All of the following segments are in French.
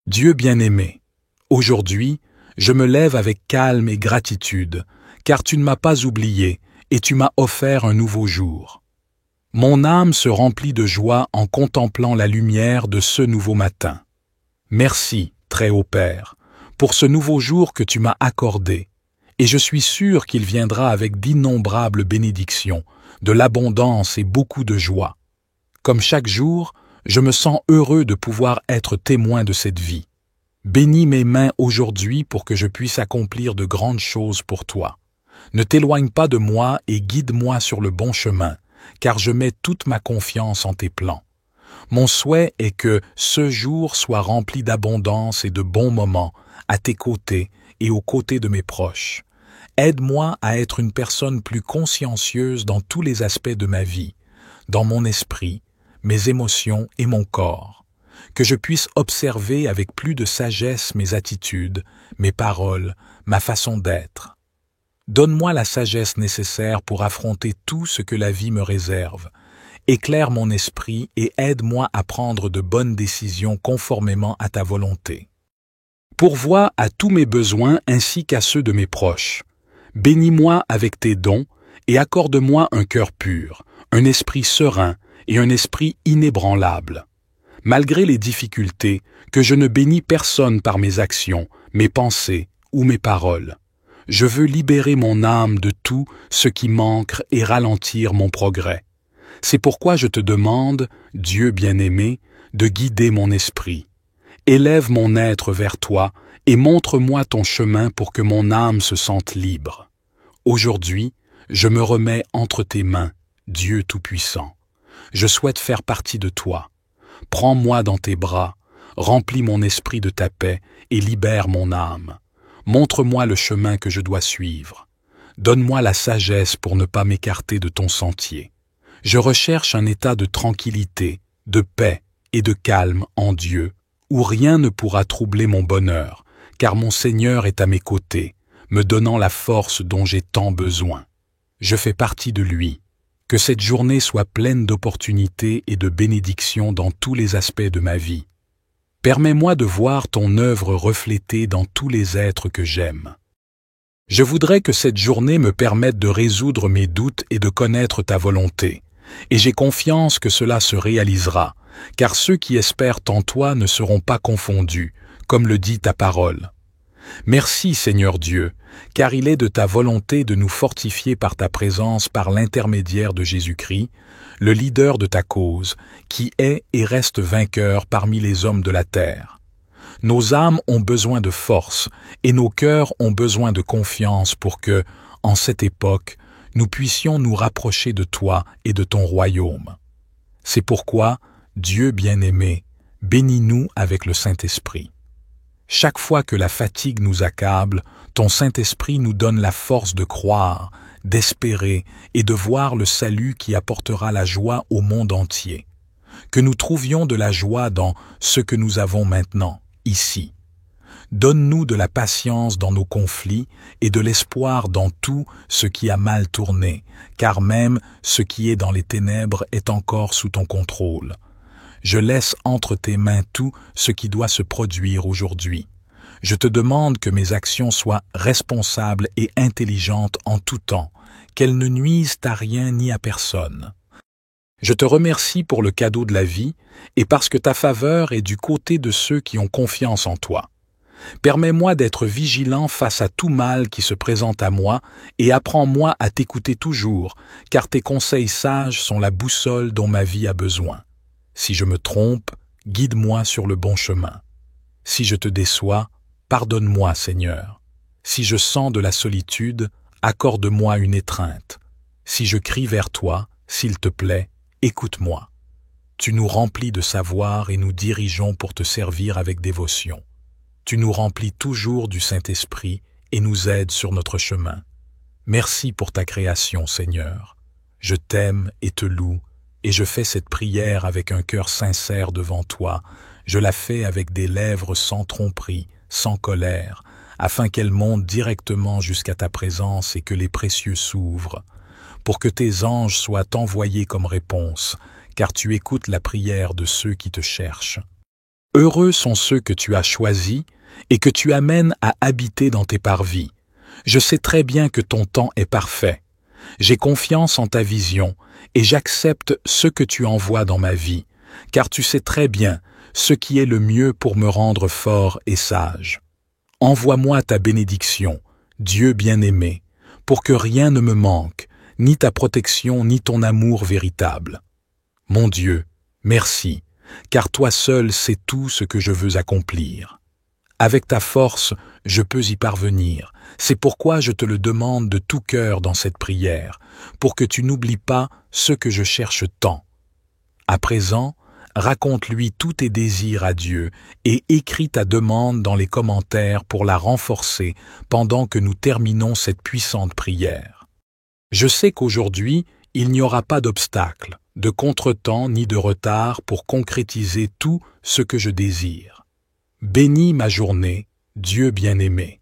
Dieu bien-aimé, aujourd'hui, je me lève avec calme et gratitude, car tu ne m'as pas oublié et tu m'as offert un nouveau jour. Mon âme se remplit de joie en contemplant la lumière de ce nouveau matin. Merci, Très-Haut Père, pour ce nouveau jour que tu m'as accordé, et je suis sûr qu'il viendra avec d'innombrables bénédictions, de l'abondance et beaucoup de joie. Comme chaque jour, je me sens heureux de pouvoir être témoin de cette vie. Bénis mes mains aujourd'hui pour que je puisse accomplir de grandes choses pour toi. Ne t'éloigne pas de moi et guide-moi sur le bon chemin, car je mets toute ma confiance en tes plans. Mon souhait est que ce jour soit rempli d'abondance et de bons moments à tes côtés et aux côtés de mes proches. Aide-moi à être une personne plus consciencieuse dans tous les aspects de ma vie, dans mon esprit, mes émotions et mon corps, que je puisse observer avec plus de sagesse mes attitudes, mes paroles, ma façon d'être. Donne-moi la sagesse nécessaire pour affronter tout ce que la vie me réserve. Éclaire mon esprit et aide-moi à prendre de bonnes décisions conformément à ta volonté. Pourvois à tous mes besoins ainsi qu'à ceux de mes proches. Bénis-moi avec tes dons et accorde-moi un cœur pur, un esprit serein et un esprit inébranlable. Malgré les difficultés, que je ne bénis personne par mes actions, mes pensées ou mes paroles. Je veux libérer mon âme de tout ce qui manque et ralentir mon progrès. C'est pourquoi je te demande, Dieu bien-aimé, de guider mon esprit. Élève mon être vers toi et montre-moi ton chemin pour que mon âme se sente libre. Aujourd'hui, je me remets entre tes mains, Dieu Tout-Puissant. Je souhaite faire partie de toi. Prends-moi dans tes bras, remplis mon esprit de ta paix et libère mon âme. Montre-moi le chemin que je dois suivre. Donne-moi la sagesse pour ne pas m'écarter de ton sentier. Je recherche un état de tranquillité, de paix et de calme en Dieu, où rien ne pourra troubler mon bonheur, car mon Seigneur est à mes côtés, me donnant la force dont j'ai tant besoin. Je fais partie de lui. Que cette journée soit pleine d'opportunités et de bénédictions dans tous les aspects de ma vie. Permets-moi de voir ton œuvre reflétée dans tous les êtres que j'aime. Je voudrais que cette journée me permette de résoudre mes doutes et de connaître ta volonté, et j'ai confiance que cela se réalisera, car ceux qui espèrent en toi ne seront pas confondus, comme le dit ta parole. Merci Seigneur Dieu, car il est de ta volonté de nous fortifier par ta présence par l'intermédiaire de Jésus-Christ, le leader de ta cause, qui est et reste vainqueur parmi les hommes de la terre. Nos âmes ont besoin de force et nos cœurs ont besoin de confiance pour que, en cette époque, nous puissions nous rapprocher de toi et de ton royaume. C'est pourquoi, Dieu bien-aimé, bénis-nous avec le Saint-Esprit. Chaque fois que la fatigue nous accable, ton Saint-Esprit nous donne la force de croire, d'espérer et de voir le salut qui apportera la joie au monde entier. Que nous trouvions de la joie dans ce que nous avons maintenant, ici. Donne-nous de la patience dans nos conflits et de l'espoir dans tout ce qui a mal tourné, car même ce qui est dans les ténèbres est encore sous ton contrôle. Je laisse entre tes mains tout ce qui doit se produire aujourd'hui. Je te demande que mes actions soient responsables et intelligentes en tout temps, qu'elles ne nuisent à rien ni à personne. Je te remercie pour le cadeau de la vie et parce que ta faveur est du côté de ceux qui ont confiance en toi. Permets-moi d'être vigilant face à tout mal qui se présente à moi et apprends-moi à t'écouter toujours, car tes conseils sages sont la boussole dont ma vie a besoin. Si je me trompe, guide-moi sur le bon chemin. Si je te déçois, pardonne-moi, Seigneur. Si je sens de la solitude, accorde-moi une étreinte. Si je crie vers toi, s'il te plaît, écoute-moi. Tu nous remplis de savoir et nous dirigeons pour te servir avec dévotion. Tu nous remplis toujours du Saint-Esprit et nous aides sur notre chemin. Merci pour ta création, Seigneur. Je t'aime et te loue, et je fais cette prière avec un cœur sincère devant toi. Je la fais avec des lèvres sans tromperie, sans colère, afin qu'elle monte directement jusqu'à ta présence et que les précieux s'ouvrent, pour que tes anges soient envoyés comme réponse, car tu écoutes la prière de ceux qui te cherchent. Heureux sont ceux que tu as choisis et que tu amènes à habiter dans tes parvis. Je sais très bien que ton temps est parfait. J'ai confiance en ta vision et j'accepte ce que tu envoies dans ma vie, car tu sais très bien ce qui est le mieux pour me rendre fort et sage. Envoie-moi ta bénédiction, Dieu bien-aimé, pour que rien ne me manque, ni ta protection ni ton amour véritable. Mon Dieu, merci, car toi seul sais tout ce que je veux accomplir. Avec ta force, je peux y parvenir. C'est pourquoi je te le demande de tout cœur dans cette prière, pour que tu n'oublies pas ce que je cherche tant. À présent, raconte-lui tous tes désirs à Dieu et écris ta demande dans les commentaires pour la renforcer pendant que nous terminons cette puissante prière. Je sais qu'aujourd'hui, il n'y aura pas d'obstacle, de contretemps ni de retard pour concrétiser tout ce que je désire. Bénis ma journée, Dieu bien-aimé.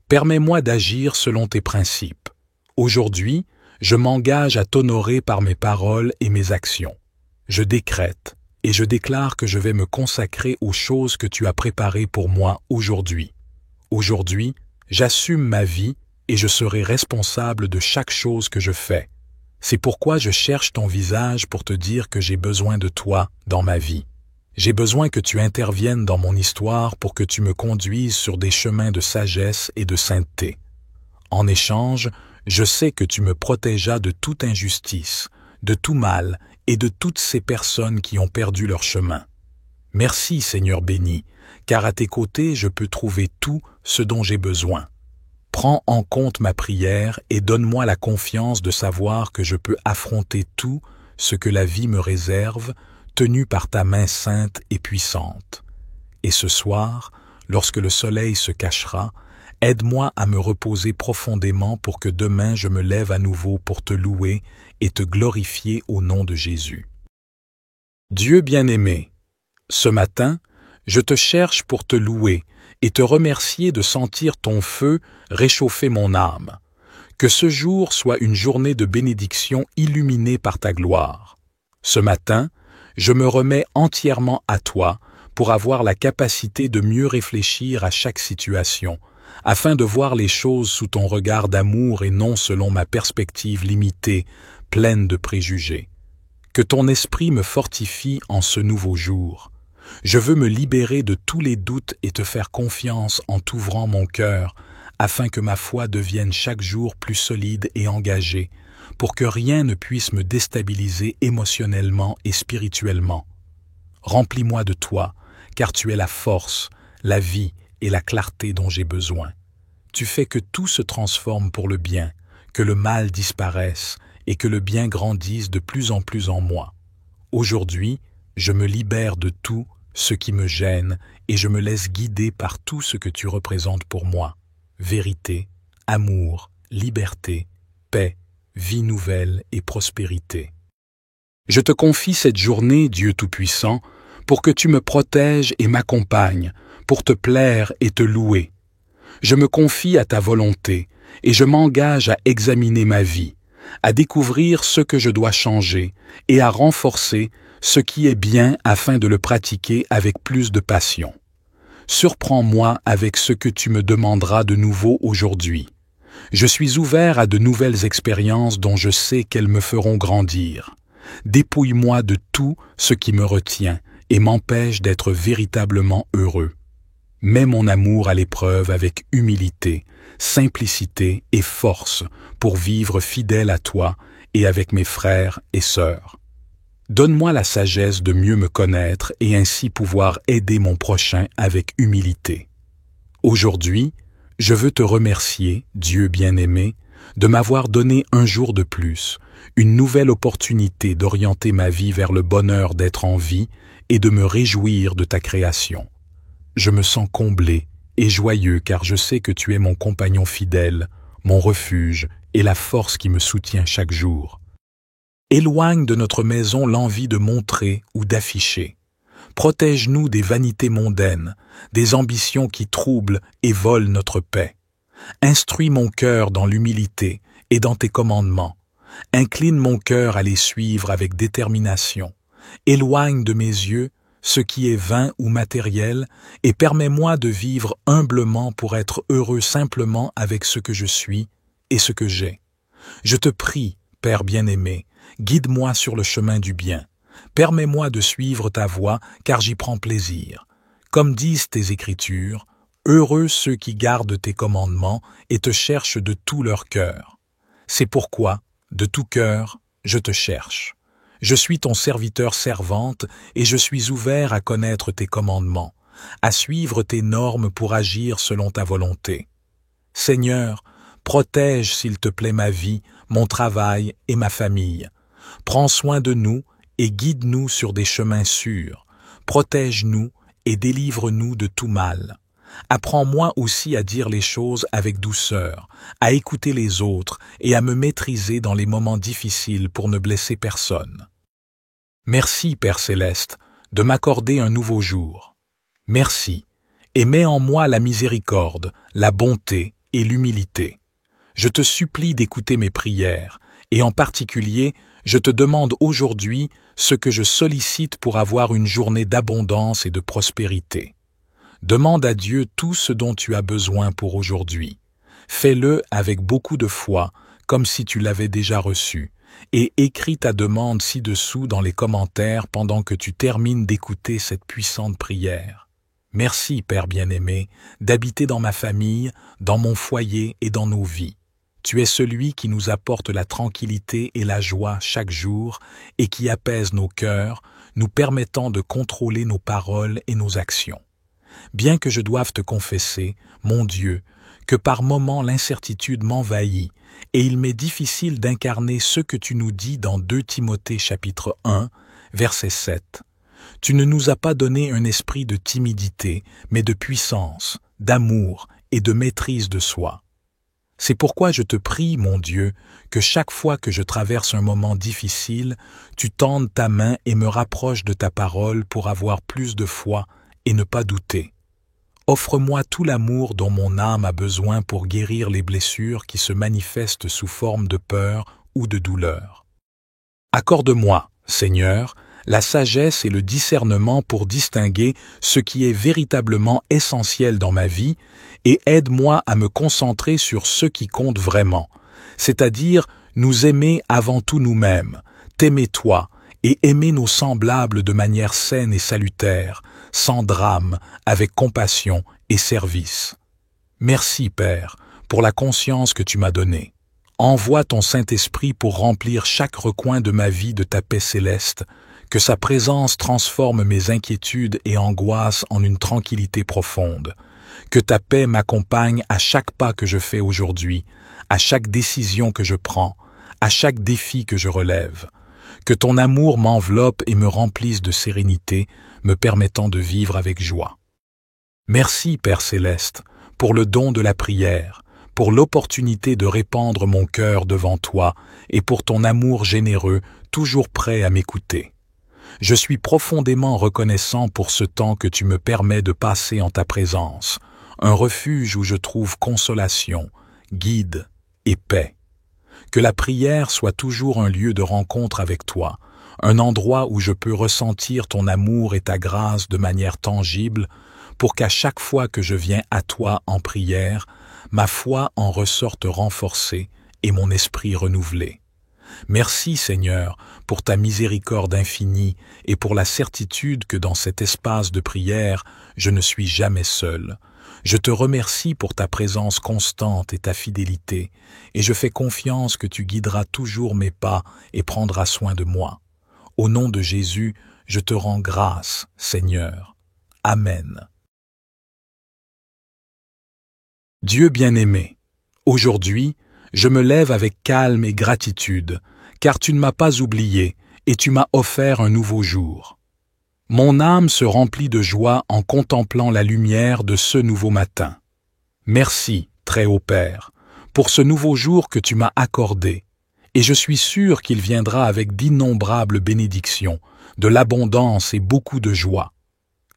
Permets-moi d'agir selon tes principes. Aujourd'hui, je m'engage à t'honorer par mes paroles et mes actions. Je décrète et je déclare que je vais me consacrer aux choses que tu as préparées pour moi aujourd'hui. Aujourd'hui, j'assume ma vie et je serai responsable de chaque chose que je fais. C'est pourquoi je cherche ton visage pour te dire que j'ai besoin de toi dans ma vie. J'ai besoin que tu interviennes dans mon histoire pour que tu me conduises sur des chemins de sagesse et de sainteté. En échange, je sais que tu me protégeras de toute injustice, de tout mal et de toutes ces personnes qui ont perdu leur chemin. Merci, Seigneur béni, car à tes côtés je peux trouver tout ce dont j'ai besoin. Prends en compte ma prière et donne-moi la confiance de savoir que je peux affronter tout ce que la vie me réserve, tenu par ta main sainte et puissante. Et ce soir, lorsque le soleil se cachera, aide-moi à me reposer profondément pour que demain je me lève à nouveau pour te louer et te glorifier au nom de Jésus. Dieu bien-aimé, ce matin, je te cherche pour te louer et te remercier de sentir ton feu réchauffer mon âme. Que ce jour soit une journée de bénédiction illuminée par ta gloire. Ce matin, je me remets entièrement à toi pour avoir la capacité de mieux réfléchir à chaque situation, afin de voir les choses sous ton regard d'amour et non selon ma perspective limitée, pleine de préjugés. Que ton esprit me fortifie en ce nouveau jour. Je veux me libérer de tous les doutes et te faire confiance en t'ouvrant mon cœur, afin que ma foi devienne chaque jour plus solide et engagée, pour que rien ne puisse me déstabiliser émotionnellement et spirituellement. Remplis-moi de toi, car tu es la force, la vie et la clarté dont j'ai besoin. Tu fais que tout se transforme pour le bien, que le mal disparaisse et que le bien grandisse de plus en plus en moi. Aujourd'hui, je me libère de tout ce qui me gêne et je me laisse guider par tout ce que tu représentes pour moi. Vérité, amour, liberté, paix, vie nouvelle et prospérité. Je te confie cette journée, Dieu Tout-Puissant, pour que tu me protèges et m'accompagnes, pour te plaire et te louer. Je me confie à ta volonté et je m'engage à examiner ma vie, à découvrir ce que je dois changer et à renforcer ce qui est bien afin de le pratiquer avec plus de passion. Surprends-moi avec ce que tu me demanderas de nouveau aujourd'hui. Je suis ouvert à de nouvelles expériences dont je sais qu'elles me feront grandir. Dépouille-moi de tout ce qui me retient et m'empêche d'être véritablement heureux. Mets mon amour à l'épreuve avec humilité, simplicité et force pour vivre fidèle à toi et avec mes frères et sœurs. Donne-moi la sagesse de mieux me connaître et ainsi pouvoir aider mon prochain avec humilité. Aujourd'hui, je veux te remercier, Dieu bien-aimé, de m'avoir donné un jour de plus, une nouvelle opportunité d'orienter ma vie vers le bonheur d'être en vie et de me réjouir de ta création. Je me sens comblé et joyeux car je sais que tu es mon compagnon fidèle, mon refuge et la force qui me soutient chaque jour. Éloigne de notre maison l'envie de montrer ou d'afficher. Protège-nous des vanités mondaines, des ambitions qui troublent et volent notre paix. Instruis mon cœur dans l'humilité et dans tes commandements. Incline mon cœur à les suivre avec détermination. Éloigne de mes yeux ce qui est vain ou matériel, et permets-moi de vivre humblement pour être heureux simplement avec ce que je suis et ce que j'ai. Je te prie, Père bien-aimé, guide-moi sur le chemin du bien. Permets-moi de suivre ta voie, car j'y prends plaisir. Comme disent tes Écritures, heureux ceux qui gardent tes commandements et te cherchent de tout leur cœur. C'est pourquoi, de tout cœur, je te cherche. Je suis ton serviteur servante et je suis ouvert à connaître tes commandements, à suivre tes normes pour agir selon ta volonté. Seigneur, protège s'il te plaît ma vie, mon travail et ma famille. Prends soin de nous et guide-nous sur des chemins sûrs. Protège-nous et délivre-nous de tout mal. Apprends-moi aussi à dire les choses avec douceur, à écouter les autres et à me maîtriser dans les moments difficiles pour ne blesser personne. Merci, Père Céleste, de m'accorder un nouveau jour. Merci, et mets en moi la miséricorde, la bonté et l'humilité. Je te supplie d'écouter mes prières, et en particulier, je te demande aujourd'hui ce que je sollicite pour avoir une journée d'abondance et de prospérité. Demande à Dieu tout ce dont tu as besoin pour aujourd'hui. Fais-le avec beaucoup de foi, comme si tu l'avais déjà reçu, et écris ta demande ci-dessous dans les commentaires pendant que tu termines d'écouter cette puissante prière. Merci, Père bien-aimé, d'habiter dans ma famille, dans mon foyer et dans nos vies. Tu es celui qui nous apporte la tranquillité et la joie chaque jour et qui apaise nos cœurs, nous permettant de contrôler nos paroles et nos actions. Bien que je doive te confesser, mon Dieu, que par moments l'incertitude m'envahit et il m'est difficile d'incarner ce que tu nous dis dans 2 Timothée chapitre 1, verset 7. Tu ne nous as pas donné un esprit de timidité, mais de puissance, d'amour et de maîtrise de soi. C'est pourquoi je te prie, mon Dieu, que chaque fois que je traverse un moment difficile, tu tendes ta main et me rapproches de ta parole pour avoir plus de foi et ne pas douter. Offre-moi tout l'amour dont mon âme a besoin pour guérir les blessures qui se manifestent sous forme de peur ou de douleur. Accorde-moi, Seigneur, la sagesse et le discernement pour distinguer ce qui est véritablement essentiel dans ma vie et aide-moi à me concentrer sur ce qui compte vraiment, c'est-à-dire nous aimer avant tout nous-mêmes, t'aimer toi et aimer nos semblables de manière saine et salutaire, sans drame, avec compassion et service. Merci, Père, pour la conscience que tu m'as donnée. Envoie ton Saint-Esprit pour remplir chaque recoin de ma vie de ta paix céleste, que sa présence transforme mes inquiétudes et angoisses en une tranquillité profonde. Que ta paix m'accompagne à chaque pas que je fais aujourd'hui, à chaque décision que je prends, à chaque défi que je relève. Que ton amour m'enveloppe et me remplisse de sérénité, me permettant de vivre avec joie. Merci, Père Céleste, pour le don de la prière, pour l'opportunité de répandre mon cœur devant toi et pour ton amour généreux, toujours prêt à m'écouter. Je suis profondément reconnaissant pour ce temps que tu me permets de passer en ta présence, un refuge où je trouve consolation, guide et paix. Que la prière soit toujours un lieu de rencontre avec toi, un endroit où je peux ressentir ton amour et ta grâce de manière tangible, pour qu'à chaque fois que je viens à toi en prière, ma foi en ressorte renforcée et mon esprit renouvelé. Merci, Seigneur, pour ta miséricorde infinie et pour la certitude que dans cet espace de prière, je ne suis jamais seul. Je te remercie pour ta présence constante et ta fidélité, et je fais confiance que tu guideras toujours mes pas et prendras soin de moi. Au nom de Jésus, je te rends grâce, Seigneur. Amen. Dieu bien-aimé, aujourd'hui, je me lève avec calme et gratitude, car tu ne m'as pas oublié et tu m'as offert un nouveau jour. Mon âme se remplit de joie en contemplant la lumière de ce nouveau matin. Merci, Très-Haut Père, pour ce nouveau jour que tu m'as accordé, et je suis sûr qu'il viendra avec d'innombrables bénédictions, de l'abondance et beaucoup de joie.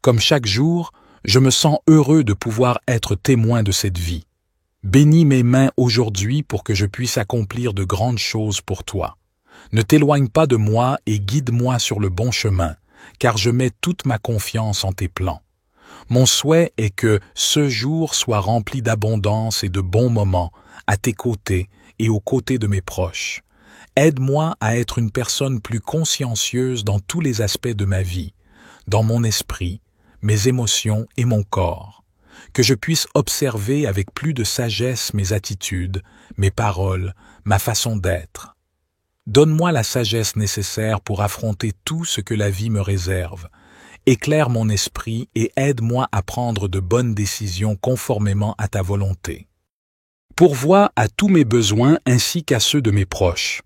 Comme chaque jour, je me sens heureux de pouvoir être témoin de cette vie. Bénis mes mains aujourd'hui pour que je puisse accomplir de grandes choses pour toi. Ne t'éloigne pas de moi et guide-moi sur le bon chemin, car je mets toute ma confiance en tes plans. Mon souhait est que ce jour soit rempli d'abondance et de bons moments à tes côtés et aux côtés de mes proches. Aide-moi à être une personne plus consciencieuse dans tous les aspects de ma vie, dans mon esprit, mes émotions et mon corps. Que je puisse observer avec plus de sagesse mes attitudes, mes paroles, ma façon d'être. Donne-moi la sagesse nécessaire pour affronter tout ce que la vie me réserve. Éclaire mon esprit et aide-moi à prendre de bonnes décisions conformément à ta volonté. Pourvois à tous mes besoins ainsi qu'à ceux de mes proches.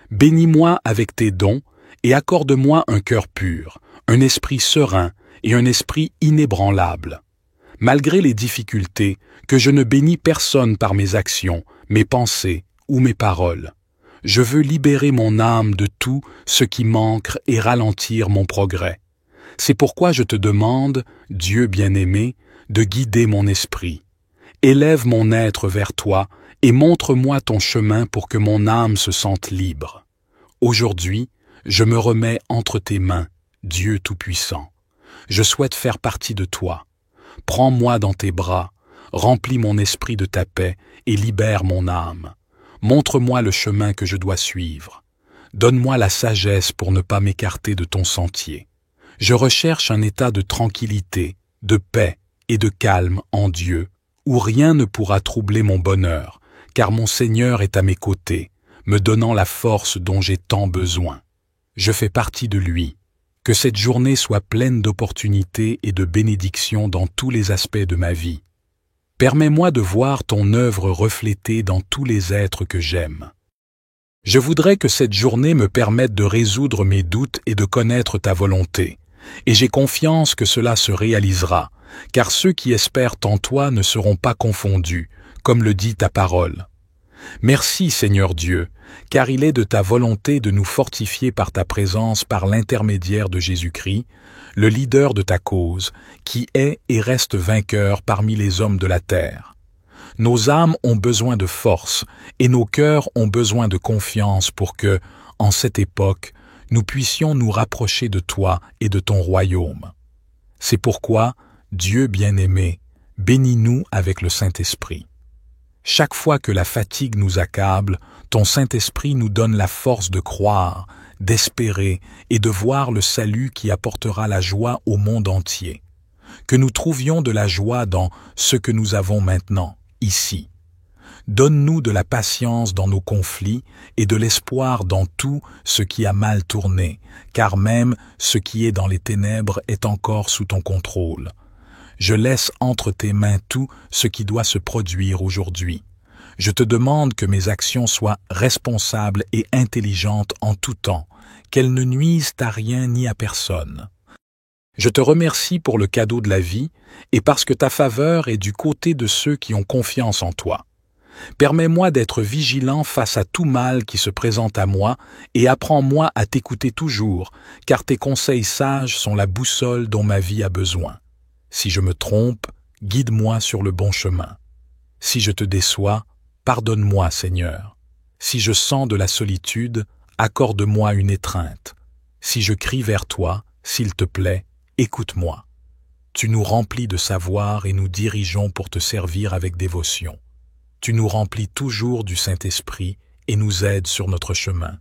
Bénis-moi avec tes dons et accorde-moi un cœur pur, un esprit serein et un esprit inébranlable. Malgré les difficultés, que je ne bénis personne par mes actions, mes pensées ou mes paroles. Je veux libérer mon âme de tout ce qui manque et ralentir mon progrès. C'est pourquoi je te demande, Dieu bien-aimé, de guider mon esprit. Élève mon être vers toi et montre-moi ton chemin pour que mon âme se sente libre. Aujourd'hui, je me remets entre tes mains, Dieu Tout-Puissant. Je souhaite faire partie de toi. Prends-moi dans tes bras, remplis mon esprit de ta paix et libère mon âme. Montre-moi le chemin que je dois suivre. Donne-moi la sagesse pour ne pas m'écarter de ton sentier. Je recherche un état de tranquillité, de paix et de calme en Dieu, où rien ne pourra troubler mon bonheur, car mon Seigneur est à mes côtés, me donnant la force dont j'ai tant besoin. Je fais partie de lui. Que cette journée soit pleine d'opportunités et de bénédictions dans tous les aspects de ma vie. Permets-moi de voir ton œuvre reflétée dans tous les êtres que j'aime. Je voudrais que cette journée me permette de résoudre mes doutes et de connaître ta volonté, et j'ai confiance que cela se réalisera, car ceux qui espèrent en toi ne seront pas confondus, comme le dit ta parole. Merci Seigneur Dieu, car il est de ta volonté de nous fortifier par ta présence par l'intermédiaire de Jésus-Christ, le leader de ta cause, qui est et reste vainqueur parmi les hommes de la terre. Nos âmes ont besoin de force et nos cœurs ont besoin de confiance pour que, en cette époque, nous puissions nous rapprocher de toi et de ton royaume. C'est pourquoi, Dieu bien-aimé, bénis-nous avec le Saint-Esprit. Chaque fois que la fatigue nous accable, ton Saint-Esprit nous donne la force de croire, d'espérer et de voir le salut qui apportera la joie au monde entier. Que nous trouvions de la joie dans ce que nous avons maintenant, ici. Donne-nous de la patience dans nos conflits et de l'espoir dans tout ce qui a mal tourné, car même ce qui est dans les ténèbres est encore sous ton contrôle. Je laisse entre tes mains tout ce qui doit se produire aujourd'hui. Je te demande que mes actions soient responsables et intelligentes en tout temps, qu'elles ne nuisent à rien ni à personne. Je te remercie pour le cadeau de la vie et parce que ta faveur est du côté de ceux qui ont confiance en toi. Permets-moi d'être vigilant face à tout mal qui se présente à moi et apprends-moi à t'écouter toujours, car tes conseils sages sont la boussole dont ma vie a besoin. Si je me trompe, guide-moi sur le bon chemin. Si je te déçois, pardonne-moi, Seigneur. Si je sens de la solitude, accorde-moi une étreinte. Si je crie vers toi, s'il te plaît, écoute-moi. Tu nous remplis de savoir et nous dirigeons pour te servir avec dévotion. Tu nous remplis toujours du Saint-Esprit et nous aides sur notre chemin.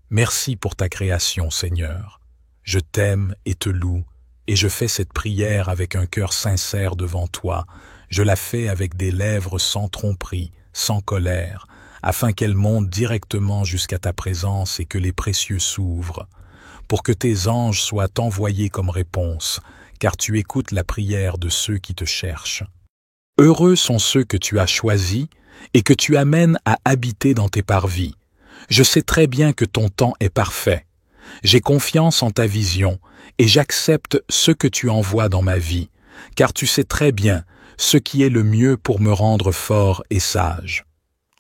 Merci pour ta création, Seigneur. Je t'aime et te loue, et je fais cette prière avec un cœur sincère devant toi. Je la fais avec des lèvres sans tromperie, sans colère, afin qu'elle monte directement jusqu'à ta présence et que les précieux s'ouvrent, pour que tes anges soient envoyés comme réponse, car tu écoutes la prière de ceux qui te cherchent. Heureux sont ceux que tu as choisis et que tu amènes à habiter dans tes parvis. Je sais très bien que ton temps est parfait. J'ai confiance en ta vision et j'accepte ce que tu envoies dans ma vie, car tu sais très bien ce qui est le mieux pour me rendre fort et sage.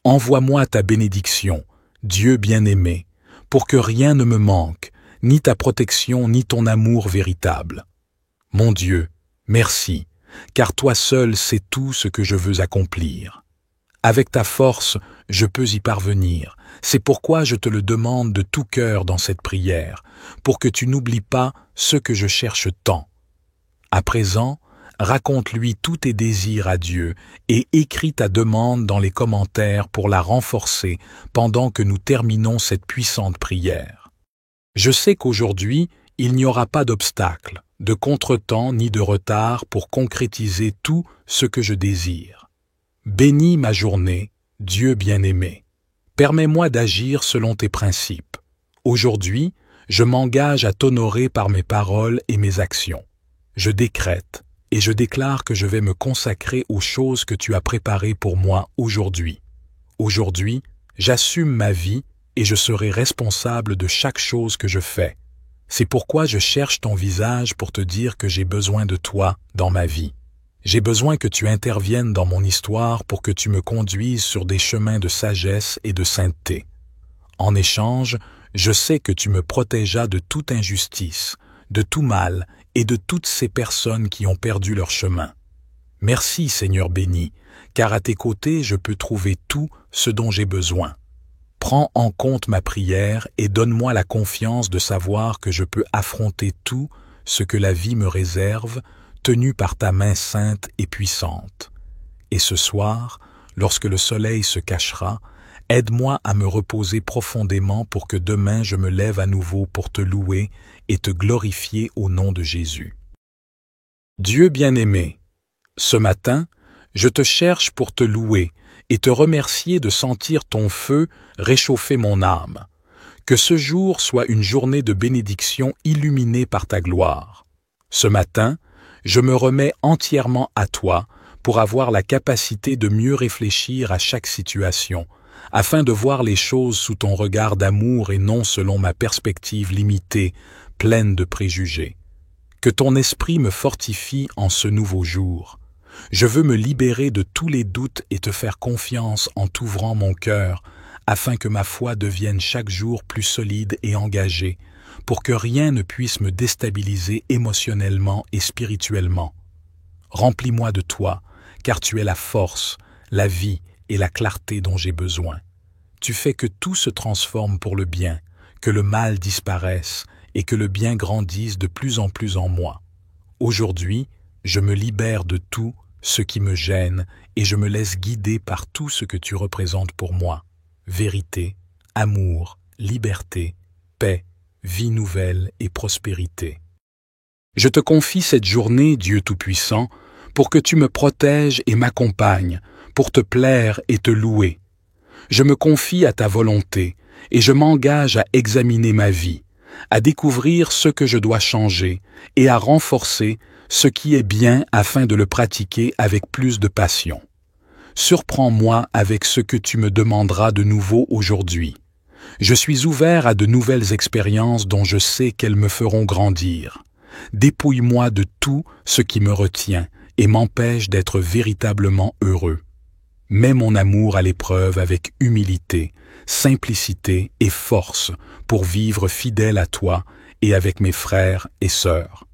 Envoie-moi ta bénédiction, Dieu bien-aimé, pour que rien ne me manque, ni ta protection ni ton amour véritable. Mon Dieu, merci, car toi seul sais tout ce que je veux accomplir. Avec ta force, je peux y parvenir. C'est pourquoi je te le demande de tout cœur dans cette prière, pour que tu n'oublies pas ce que je cherche tant. À présent, raconte-lui tous tes désirs à Dieu et écris ta demande dans les commentaires pour la renforcer pendant que nous terminons cette puissante prière. Je sais qu'aujourd'hui, il n'y aura pas d'obstacle, de contretemps ni de retard pour concrétiser tout ce que je désire. Bénis ma journée, Dieu bien-aimé. Permets-moi d'agir selon tes principes. Aujourd'hui, je m'engage à t'honorer par mes paroles et mes actions. Je décrète et je déclare que je vais me consacrer aux choses que tu as préparées pour moi aujourd'hui. Aujourd'hui, j'assume ma vie et je serai responsable de chaque chose que je fais. C'est pourquoi je cherche ton visage pour te dire que j'ai besoin de toi dans ma vie. J'ai besoin que tu interviennes dans mon histoire pour que tu me conduises sur des chemins de sagesse et de sainteté. En échange, je sais que tu me protégeras de toute injustice, de tout mal et de toutes ces personnes qui ont perdu leur chemin. Merci, Seigneur béni, car à tes côtés je peux trouver tout ce dont j'ai besoin. Prends en compte ma prière et donne-moi la confiance de savoir que je peux affronter tout ce que la vie me réserve, tenu par ta main sainte et puissante. Et ce soir, lorsque le soleil se cachera, aide-moi à me reposer profondément pour que demain je me lève à nouveau pour te louer et te glorifier au nom de Jésus. Dieu bien-aimé, ce matin, je te cherche pour te louer et te remercier de sentir ton feu réchauffer mon âme. Que ce jour soit une journée de bénédiction illuminée par ta gloire. Ce matin, je me remets entièrement à toi pour avoir la capacité de mieux réfléchir à chaque situation, afin de voir les choses sous ton regard d'amour et non selon ma perspective limitée, pleine de préjugés. Que ton esprit me fortifie en ce nouveau jour. Je veux me libérer de tous les doutes et te faire confiance en t'ouvrant mon cœur, afin que ma foi devienne chaque jour plus solide et engagée, pour que rien ne puisse me déstabiliser émotionnellement et spirituellement. Remplis-moi de toi, car tu es la force, la vie et la clarté dont j'ai besoin. Tu fais que tout se transforme pour le bien, que le mal disparaisse et que le bien grandisse de plus en plus en moi. Aujourd'hui, je me libère de tout ce qui me gêne et je me laisse guider par tout ce que tu représentes pour moi. Vérité, amour, liberté, paix, vie nouvelle et prospérité. Je te confie cette journée, Dieu Tout-Puissant, pour que tu me protèges et m'accompagnes, pour te plaire et te louer. Je me confie à ta volonté et je m'engage à examiner ma vie, à découvrir ce que je dois changer et à renforcer ce qui est bien afin de le pratiquer avec plus de passion. Surprends-moi avec ce que tu me demanderas de nouveau aujourd'hui. Je suis ouvert à de nouvelles expériences dont je sais qu'elles me feront grandir. Dépouille-moi de tout ce qui me retient et m'empêche d'être véritablement heureux. Mets mon amour à l'épreuve avec humilité, simplicité et force pour vivre fidèle à toi et avec mes frères et sœurs.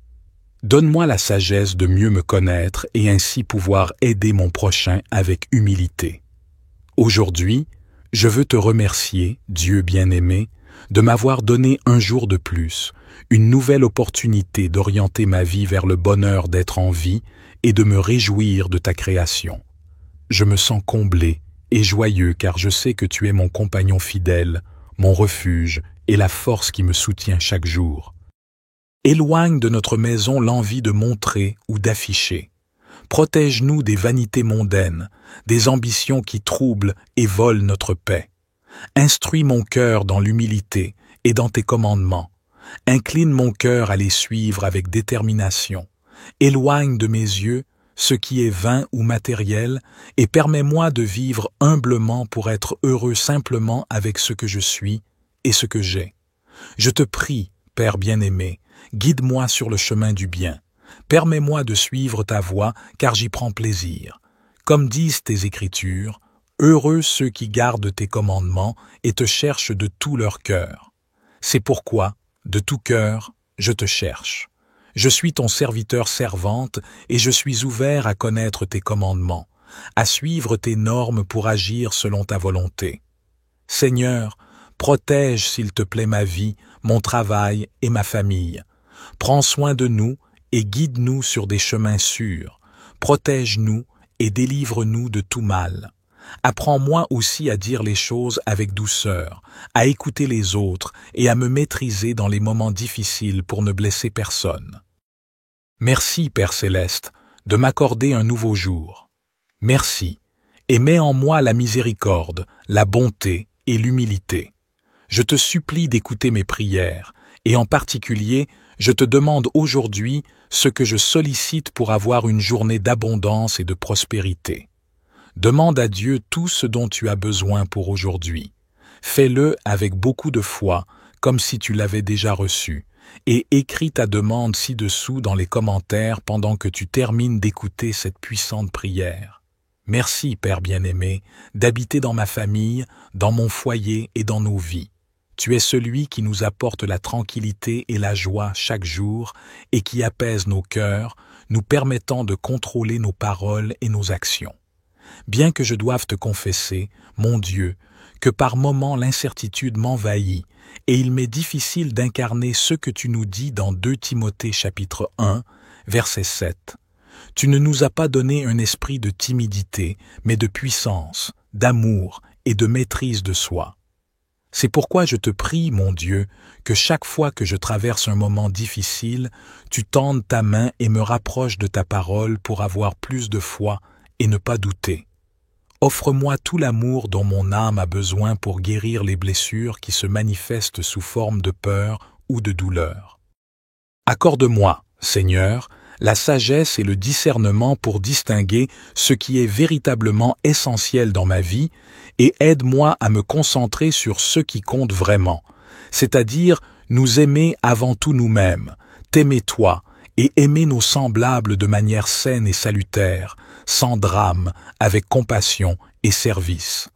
Donne-moi la sagesse de mieux me connaître et ainsi pouvoir aider mon prochain avec humilité. Aujourd'hui, je veux te remercier, Dieu bien-aimé, de m'avoir donné un jour de plus, une nouvelle opportunité d'orienter ma vie vers le bonheur d'être en vie et de me réjouir de ta création. Je me sens comblé et joyeux car je sais que tu es mon compagnon fidèle, mon refuge et la force qui me soutient chaque jour. Éloigne de notre maison l'envie de montrer ou d'afficher. Protège-nous des vanités mondaines, des ambitions qui troublent et volent notre paix. Instruis mon cœur dans l'humilité et dans tes commandements. Incline mon cœur à les suivre avec détermination. Éloigne de mes yeux ce qui est vain ou matériel et permets-moi de vivre humblement pour être heureux simplement avec ce que je suis et ce que j'ai. Je te prie, Père bien-aimé, guide-moi sur le chemin du bien. Permets-moi de suivre ta voie, car j'y prends plaisir. Comme disent tes Écritures, heureux ceux qui gardent tes commandements et te cherchent de tout leur cœur. C'est pourquoi, de tout cœur, je te cherche. Je suis ton serviteur servante et je suis ouvert à connaître tes commandements. à suivre tes normes pour agir selon ta volonté. Seigneur, protège s'il te plaît ma vie, mon travail et ma famille. Prends soin de nous et guide-nous sur des chemins sûrs. Protège-nous et délivre-nous de tout mal. Apprends-moi aussi à dire les choses avec douceur, à écouter les autres et à me maîtriser dans les moments difficiles pour ne blesser personne. Merci, Père Céleste, de m'accorder un nouveau jour. Merci, et mets en moi la miséricorde, la bonté et l'humilité. Je te supplie d'écouter mes prières, et en particulier, je te demande aujourd'hui ce que je sollicite pour avoir une journée d'abondance et de prospérité. Demande à Dieu tout ce dont tu as besoin pour aujourd'hui. Fais-le avec beaucoup de foi, comme si tu l'avais déjà reçu, et écris ta demande ci-dessous dans les commentaires pendant que tu termines d'écouter cette puissante prière. Merci, Père bien-aimé, d'habiter dans ma famille, dans mon foyer et dans nos vies. Tu es celui qui nous apporte la tranquillité et la joie chaque jour et qui apaise nos cœurs, nous permettant de contrôler nos paroles et nos actions. Bien que je doive te confesser, mon Dieu, que par moments l'incertitude m'envahit et il m'est difficile d'incarner ce que tu nous dis dans 2 Timothée chapitre 1, verset 7. Tu ne nous as pas donné un esprit de timidité, mais de puissance, d'amour et de maîtrise de soi. C'est pourquoi je te prie, mon Dieu, que chaque fois que je traverse un moment difficile, tu tendes ta main et me rapproches de ta parole pour avoir plus de foi et ne pas douter. Offre-moi tout l'amour dont mon âme a besoin pour guérir les blessures qui se manifestent sous forme de peur ou de douleur. Accorde-moi, Seigneur, la sagesse et le discernement pour distinguer ce qui est véritablement essentiel dans ma vie et aide-moi à me concentrer sur ce qui compte vraiment, c'est-à-dire nous aimer avant tout nous-mêmes, t'aimer toi et aimer nos semblables de manière saine et salutaire, sans drame, avec compassion et service.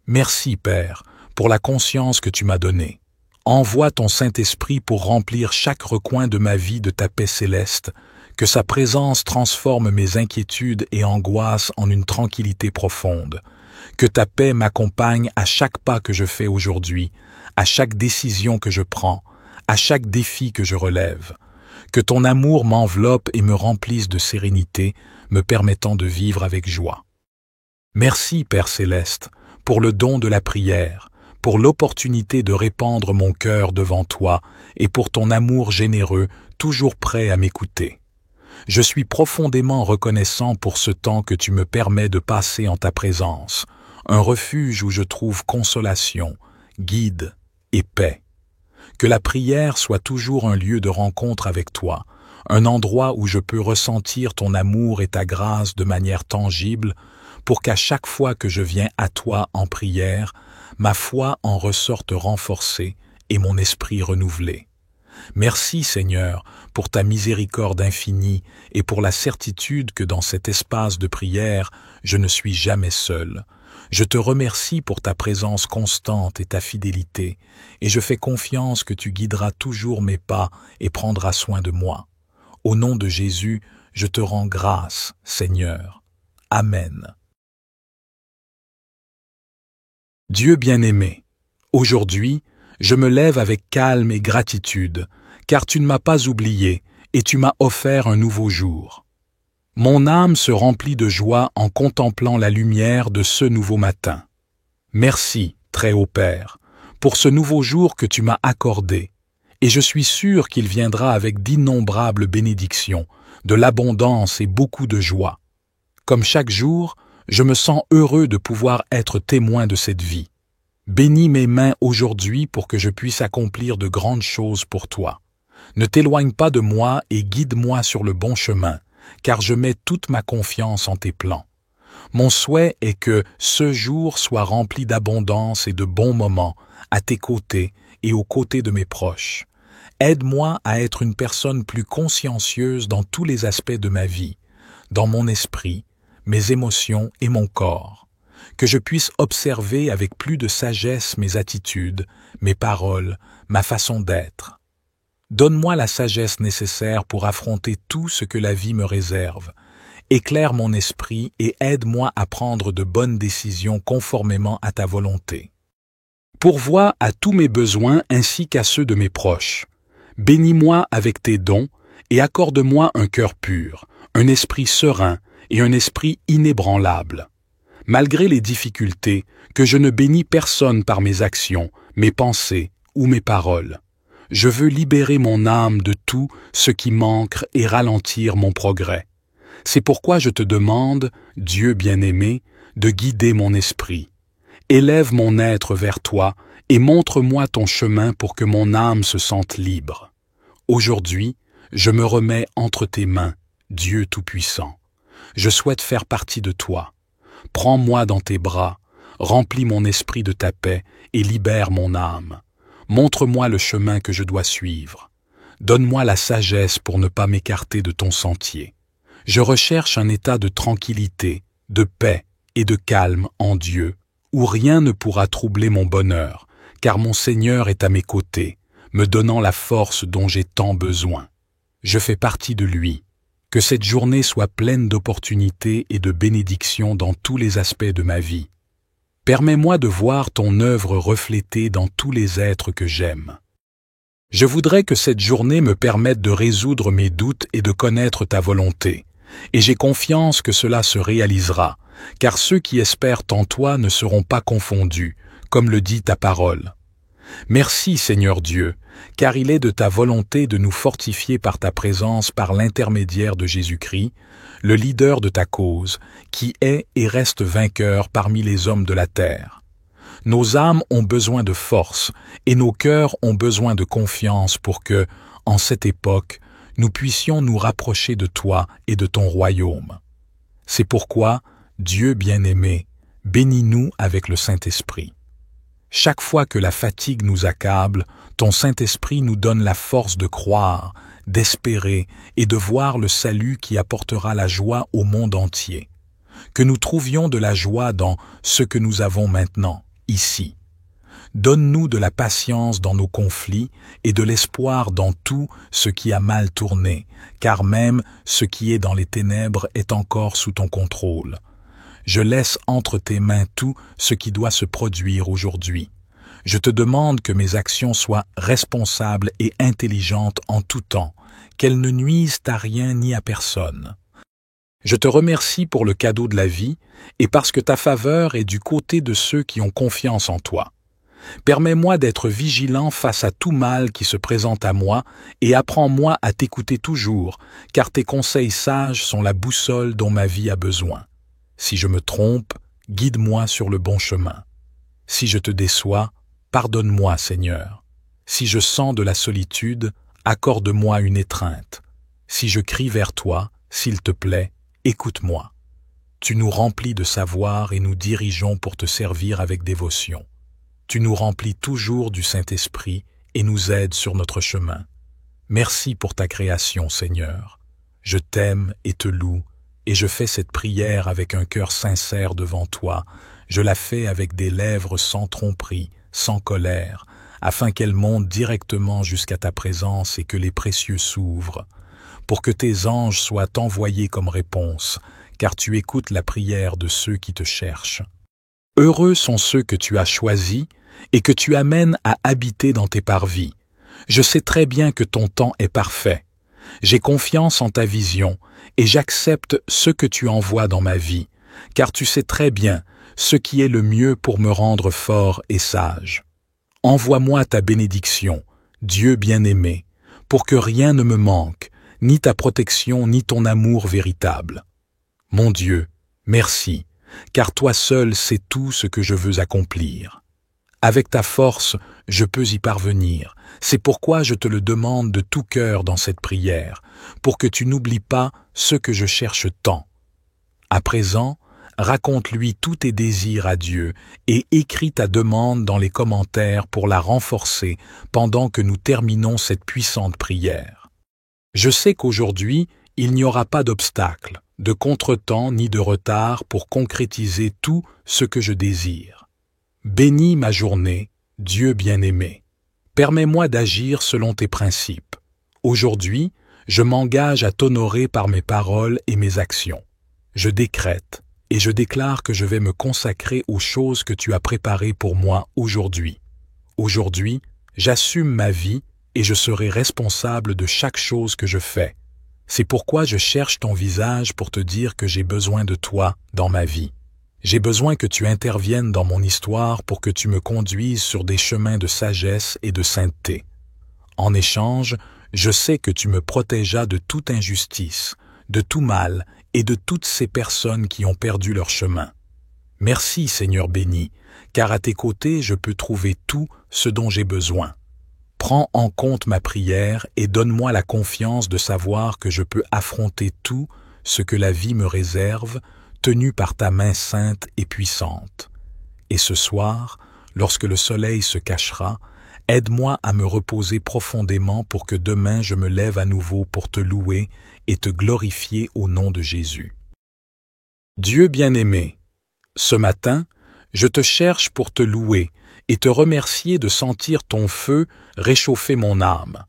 Merci, Père, pour la conscience que tu m'as donnée. Envoie ton Saint-Esprit pour remplir chaque recoin de ma vie de ta paix céleste, que sa présence transforme mes inquiétudes et angoisses en une tranquillité profonde. Que ta paix m'accompagne à chaque pas que je fais aujourd'hui, à chaque décision que je prends, à chaque défi que je relève. Que ton amour m'enveloppe et me remplisse de sérénité, me permettant de vivre avec joie. Merci, Père Céleste, pour le don de la prière, pour l'opportunité de répandre mon cœur devant toi et pour ton amour généreux, toujours prêt à m'écouter. Je suis profondément reconnaissant pour ce temps que tu me permets de passer en ta présence, un refuge où je trouve consolation, guide et paix. Que la prière soit toujours un lieu de rencontre avec toi, un endroit où je peux ressentir ton amour et ta grâce de manière tangible, pour qu'à chaque fois que je viens à toi en prière, ma foi en ressorte renforcée et mon esprit renouvelé. Merci, Seigneur, pour ta miséricorde infinie et pour la certitude que dans cet espace de prière, je ne suis jamais seul. Je te remercie pour ta présence constante et ta fidélité, et je fais confiance que tu guideras toujours mes pas et prendras soin de moi. Au nom de Jésus, je te rends grâce, Seigneur. Amen. Dieu bien-aimé, aujourd'hui, je me lève avec calme et gratitude, car tu ne m'as pas oublié et tu m'as offert un nouveau jour. Mon âme se remplit de joie en contemplant la lumière de ce nouveau matin. Merci, Très-Haut Père, pour ce nouveau jour que tu m'as accordé, et je suis sûr qu'il viendra avec d'innombrables bénédictions, de l'abondance et beaucoup de joie. Comme chaque jour, je me sens heureux de pouvoir être témoin de cette vie. Bénis mes mains aujourd'hui pour que je puisse accomplir de grandes choses pour toi. Ne t'éloigne pas de moi et guide-moi sur le bon chemin, car je mets toute ma confiance en tes plans. Mon souhait est que ce jour soit rempli d'abondance et de bons moments à tes côtés et aux côtés de mes proches. Aide-moi à être une personne plus consciencieuse dans tous les aspects de ma vie, dans mon esprit, mes émotions et mon corps. Que je puisse observer avec plus de sagesse mes attitudes, mes paroles, ma façon d'être. Donne-moi la sagesse nécessaire pour affronter tout ce que la vie me réserve, Éclaire mon esprit et aide-moi à prendre de bonnes décisions conformément à ta volonté. Pourvois à tous mes besoins ainsi qu'à ceux de mes proches. Bénis-moi avec tes dons et accorde-moi un cœur pur, un esprit serein et un esprit inébranlable. Malgré les difficultés, que je ne bénis personne par mes actions, mes pensées ou mes paroles. Je veux libérer mon âme de tout ce qui manque et ralentir mon progrès. C'est pourquoi je te demande, Dieu bien-aimé, de guider mon esprit. Élève mon être vers toi et montre-moi ton chemin pour que mon âme se sente libre. Aujourd'hui, je me remets entre tes mains, Dieu Tout-Puissant. Je souhaite faire partie de toi. Prends-moi dans tes bras, remplis mon esprit de ta paix et libère mon âme. Montre-moi le chemin que je dois suivre. Donne-moi la sagesse pour ne pas m'écarter de ton sentier. Je recherche un état de tranquillité, de paix et de calme en Dieu, où rien ne pourra troubler mon bonheur, car mon Seigneur est à mes côtés, me donnant la force dont j'ai tant besoin. Je fais partie de lui. Que cette journée soit pleine d'opportunités et de bénédictions dans tous les aspects de ma vie. Permets-moi de voir ton œuvre reflétée dans tous les êtres que j'aime. Je voudrais que cette journée me permette de résoudre mes doutes et de connaître ta volonté, et j'ai confiance que cela se réalisera, car ceux qui espèrent en toi ne seront pas confondus, comme le dit ta parole. Merci Seigneur Dieu, car il est de ta volonté de nous fortifier par ta présence par l'intermédiaire de Jésus-Christ, le leader de ta cause, qui est et reste vainqueur parmi les hommes de la terre. Nos âmes ont besoin de force et nos cœurs ont besoin de confiance pour que, en cette époque, nous puissions nous rapprocher de toi et de ton royaume. C'est pourquoi, Dieu bien-aimé, bénis-nous avec le Saint-Esprit. Chaque fois que la fatigue nous accable, ton Saint-Esprit nous donne la force de croire, d'espérer et de voir le salut qui apportera la joie au monde entier. Que nous trouvions de la joie dans ce que nous avons maintenant, ici. Donne-nous de la patience dans nos conflits et de l'espoir dans tout ce qui a mal tourné, car même ce qui est dans les ténèbres est encore sous ton contrôle. Je laisse entre tes mains tout ce qui doit se produire aujourd'hui. Je te demande que mes actions soient responsables et intelligentes en tout temps, qu'elles ne nuisent à rien ni à personne. Je te remercie pour le cadeau de la vie et parce que ta faveur est du côté de ceux qui ont confiance en toi. Permets-moi d'être vigilant face à tout mal qui se présente à moi et apprends-moi à t'écouter toujours, car tes conseils sages sont la boussole dont ma vie a besoin. Si je me trompe, guide-moi sur le bon chemin. Si je te déçois, pardonne-moi, Seigneur. Si je sens de la solitude, accorde-moi une étreinte. Si je crie vers toi, s'il te plaît, écoute-moi. Tu nous remplis de savoir et nous dirigeons pour te servir avec dévotion. Tu nous remplis toujours du Saint-Esprit et nous aides sur notre chemin. Merci pour ta création, Seigneur. Je t'aime et te loue, et je fais cette prière avec un cœur sincère devant toi. Je la fais avec des lèvres sans tromperie, sans colère, afin qu'elle monte directement jusqu'à ta présence et que les précieux s'ouvrent, pour que tes anges soient envoyés comme réponse, car tu écoutes la prière de ceux qui te cherchent. Heureux sont ceux que tu as choisis et que tu amènes à habiter dans tes parvis. Je sais très bien que ton temps est parfait. J'ai confiance en ta vision et j'accepte ce que tu envoies dans ma vie, car tu sais très bien ce qui est le mieux pour me rendre fort et sage. Envoie-moi ta bénédiction, Dieu bien-aimé, pour que rien ne me manque, ni ta protection ni ton amour véritable. Mon Dieu, merci, car toi seul sais tout ce que je veux accomplir. Avec ta force, je peux y parvenir. C'est pourquoi je te le demande de tout cœur dans cette prière, pour que tu n'oublies pas ce que je cherche tant. À présent, raconte-lui tous tes désirs à Dieu et écris ta demande dans les commentaires pour la renforcer pendant que nous terminons cette puissante prière. Je sais qu'aujourd'hui, il n'y aura pas d'obstacle, de contretemps ni de retard pour concrétiser tout ce que je désire. Bénis ma journée, Dieu bien-aimé. Permets-moi d'agir selon tes principes. Aujourd'hui, je m'engage à t'honorer par mes paroles et mes actions. je décrète et je déclare que je vais me consacrer aux choses que tu as préparées pour moi aujourd'hui. Aujourd'hui, j'assume ma vie et je serai responsable de chaque chose que je fais. C'est pourquoi je cherche ton visage pour te dire que j'ai besoin de toi dans ma vie. J'ai besoin que tu interviennes dans mon histoire pour que tu me conduises sur des chemins de sagesse et de sainteté. En échange, je sais que tu me protégeras de toute injustice, de tout mal et de toutes ces personnes qui ont perdu leur chemin. Merci, Seigneur béni, car à tes côtés je peux trouver tout ce dont j'ai besoin. Prends en compte ma prière et donne-moi la confiance de savoir que je peux affronter tout ce que la vie me réserve, tenu par ta main sainte et puissante. Et ce soir, lorsque le soleil se cachera, aide-moi à me reposer profondément pour que demain je me lève à nouveau pour te louer et te glorifier au nom de Jésus. Dieu bien-aimé, ce matin, je te cherche pour te louer et te remercier de sentir ton feu réchauffer mon âme.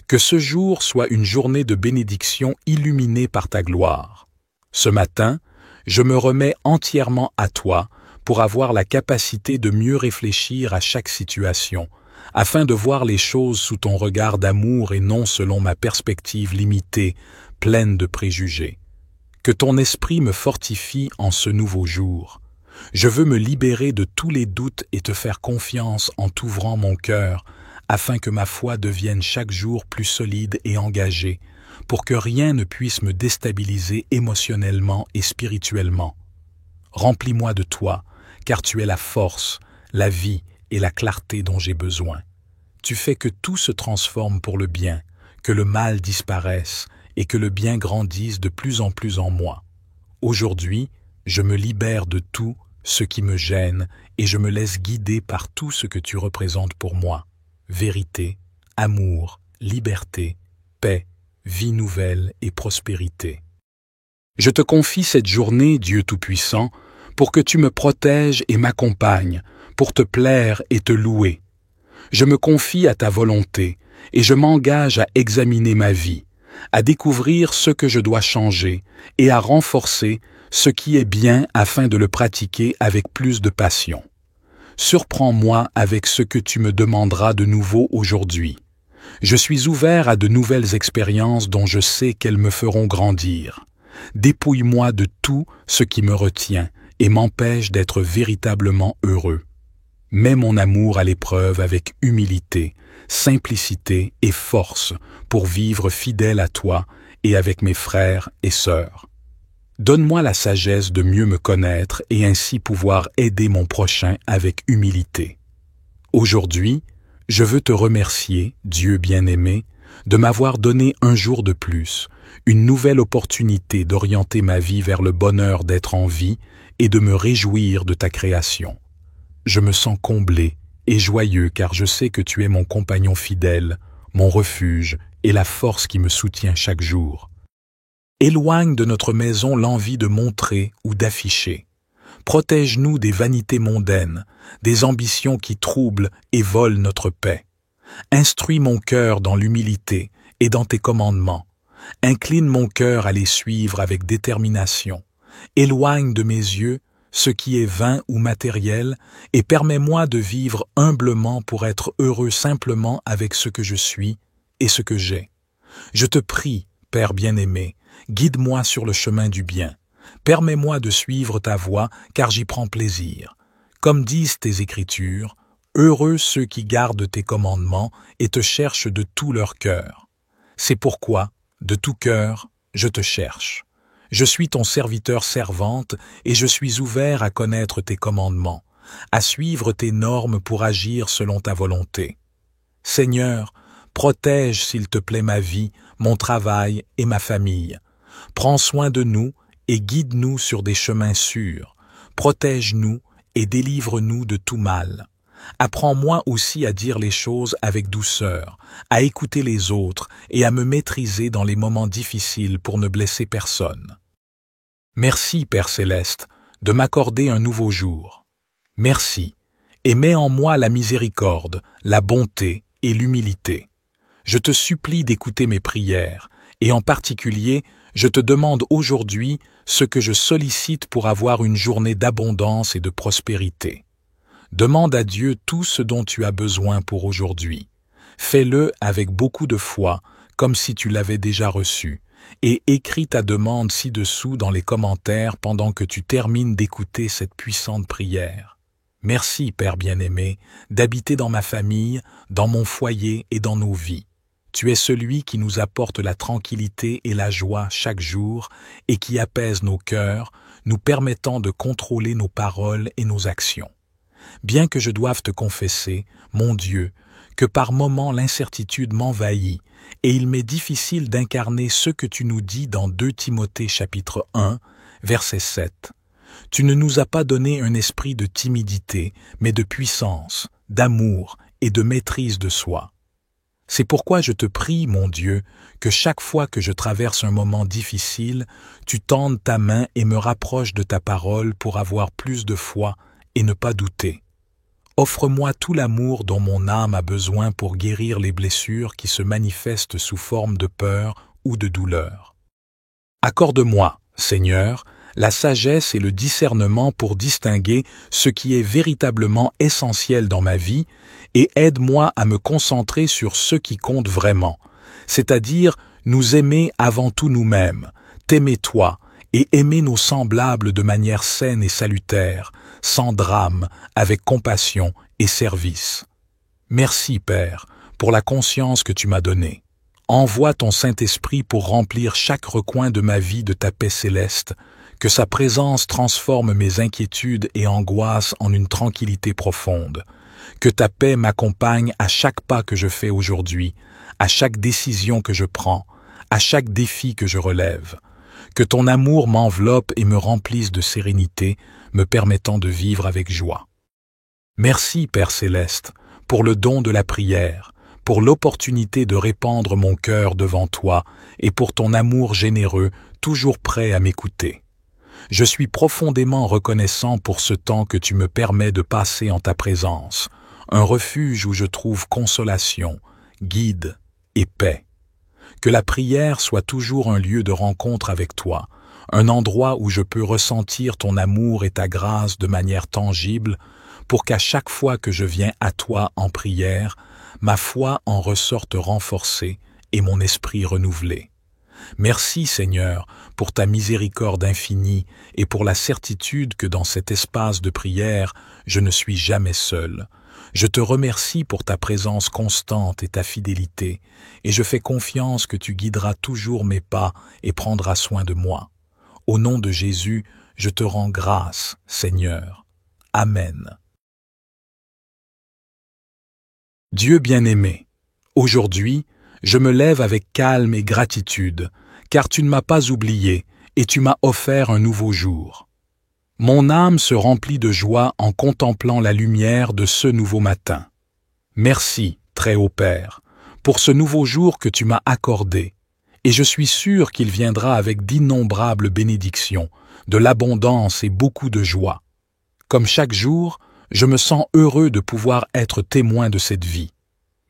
Que ce jour soit une journée de bénédiction illuminée par ta gloire. Ce matin, je me remets entièrement à toi pour avoir la capacité de mieux réfléchir à chaque situation, afin de voir les choses sous ton regard d'amour et non selon ma perspective limitée, pleine de préjugés. Que ton esprit me fortifie en ce nouveau jour. Je veux me libérer de tous les doutes et te faire confiance en t'ouvrant mon cœur, afin que ma foi devienne chaque jour plus solide et engagée, pour que rien ne puisse me déstabiliser émotionnellement et spirituellement. Remplis-moi de toi, car tu es la force, la vie et la clarté dont j'ai besoin. Tu fais que tout se transforme pour le bien, que le mal disparaisse et que le bien grandisse de plus en plus en moi. Aujourd'hui, je me libère de tout ce qui me gêne et je me laisse guider par tout ce que tu représentes pour moi. Vérité, amour, liberté, paix, vie nouvelle et prospérité. Je te confie cette journée, Dieu Tout-Puissant, pour que tu me protèges et m'accompagnes, pour te plaire et te louer. Je me confie à ta volonté et je m'engage à examiner ma vie, à découvrir ce que je dois changer et à renforcer ce qui est bien afin de le pratiquer avec plus de passion. Surprends-moi avec ce que tu me demanderas de nouveau aujourd'hui. Je suis ouvert à de nouvelles expériences dont je sais qu'elles me feront grandir. Dépouille-moi de tout ce qui me retient et m'empêche d'être véritablement heureux. Mets mon amour à l'épreuve avec humilité, simplicité et force pour vivre fidèle à toi et avec mes frères et sœurs. Donne-moi la sagesse de mieux me connaître et ainsi pouvoir aider mon prochain avec humilité. Aujourd'hui, je veux te remercier, Dieu bien-aimé, de m'avoir donné un jour de plus, une nouvelle opportunité d'orienter ma vie vers le bonheur d'être en vie et de me réjouir de ta création. Je me sens comblé et joyeux car je sais que tu es mon compagnon fidèle, mon refuge et la force qui me soutient chaque jour. Éloigne de notre maison l'envie de montrer ou d'afficher. Protège-nous des vanités mondaines, des ambitions qui troublent et volent notre paix. Instruis mon cœur dans l'humilité et dans tes commandements. Incline mon cœur à les suivre avec détermination. Éloigne de mes yeux ce qui est vain ou matériel et permets-moi de vivre humblement pour être heureux simplement avec ce que je suis et ce que j'ai. Je te prie, Père bien-aimé, guide-moi sur le chemin du bien. Permets-moi de suivre ta voie, car j'y prends plaisir. Comme disent tes Écritures, heureux ceux qui gardent tes commandements et te cherchent de tout leur cœur. C'est pourquoi, de tout cœur, je te cherche. Je suis ton serviteur servante et je suis ouvert à connaître tes commandements, à suivre tes normes pour agir selon ta volonté. Seigneur, protège s'il te plaît ma vie, mon travail et ma famille. Prends soin de nous et guide-nous sur des chemins sûrs. Protège-nous et délivre-nous de tout mal. Apprends-moi aussi à dire les choses avec douceur, à écouter les autres et à me maîtriser dans les moments difficiles pour ne blesser personne. Merci, Père Céleste, de m'accorder un nouveau jour. Merci, et mets en moi la miséricorde, la bonté et l'humilité. Je te supplie d'écouter mes prières, et en particulier, je te demande aujourd'hui ce que je sollicite pour avoir une journée d'abondance et de prospérité. Demande à Dieu tout ce dont tu as besoin pour aujourd'hui. Fais-le avec beaucoup de foi, comme si tu l'avais déjà reçu, et écris ta demande ci-dessous dans les commentaires pendant que tu termines d'écouter cette puissante prière. Merci, Père bien-aimé, d'habiter dans ma famille, dans mon foyer et dans nos vies. Tu es celui qui nous apporte la tranquillité et la joie chaque jour et qui apaise nos cœurs, nous permettant de contrôler nos paroles et nos actions. Bien que je doive te confesser, mon Dieu, que par moments l'incertitude m'envahit et il m'est difficile d'incarner ce que tu nous dis dans 2 Timothée chapitre 1, verset 7. Tu ne nous as pas donné un esprit de timidité, mais de puissance, d'amour et de maîtrise de soi. C'est pourquoi je te prie, mon Dieu, que chaque fois que je traverse un moment difficile, tu tendes ta main et me rapproches de ta parole pour avoir plus de foi et ne pas douter. Offre-moi tout l'amour dont mon âme a besoin pour guérir les blessures qui se manifestent sous forme de peur ou de douleur. Accorde-moi, Seigneur, la sagesse et le discernement pour distinguer ce qui est véritablement essentiel dans ma vie et aide-moi à me concentrer sur ce qui compte vraiment, c'est-à-dire nous aimer avant tout nous-mêmes, t'aimer toi et aimer nos semblables de manière saine et salutaire, sans drame, avec compassion et service. Merci, Père, pour la conscience que tu m'as donnée. Envoie ton Saint-Esprit pour remplir chaque recoin de ma vie de ta paix céleste, que sa présence transforme mes inquiétudes et angoisses en une tranquillité profonde. Que ta paix m'accompagne à chaque pas que je fais aujourd'hui, à chaque décision que je prends, à chaque défi que je relève. Que ton amour m'enveloppe et me remplisse de sérénité, me permettant de vivre avec joie. Merci, Père Céleste, pour le don de la prière, pour l'opportunité de répandre mon cœur devant toi et pour ton amour généreux, toujours prêt à m'écouter. Je suis profondément reconnaissant pour ce temps que tu me permets de passer en ta présence, un refuge où je trouve consolation, guide et paix. Que la prière soit toujours un lieu de rencontre avec toi, un endroit où je peux ressentir ton amour et ta grâce de manière tangible, pour qu'à chaque fois que je viens à toi en prière, ma foi en ressorte renforcée et mon esprit renouvelé. Merci, Seigneur, pour ta miséricorde infinie et pour la certitude que dans cet espace de prière, je ne suis jamais seul. Je te remercie pour ta présence constante et ta fidélité, et je fais confiance que tu guideras toujours mes pas et prendras soin de moi. Au nom de Jésus, je te rends grâce, Seigneur. Amen. Dieu bien-aimé, aujourd'hui, je me lève avec calme et gratitude, car tu ne m'as pas oublié et tu m'as offert un nouveau jour. Mon âme se remplit de joie en contemplant la lumière de ce nouveau matin. Merci, Très-Haut Père, pour ce nouveau jour que tu m'as accordé, et je suis sûr qu'il viendra avec d'innombrables bénédictions, de l'abondance et beaucoup de joie. Comme chaque jour, je me sens heureux de pouvoir être témoin de cette vie.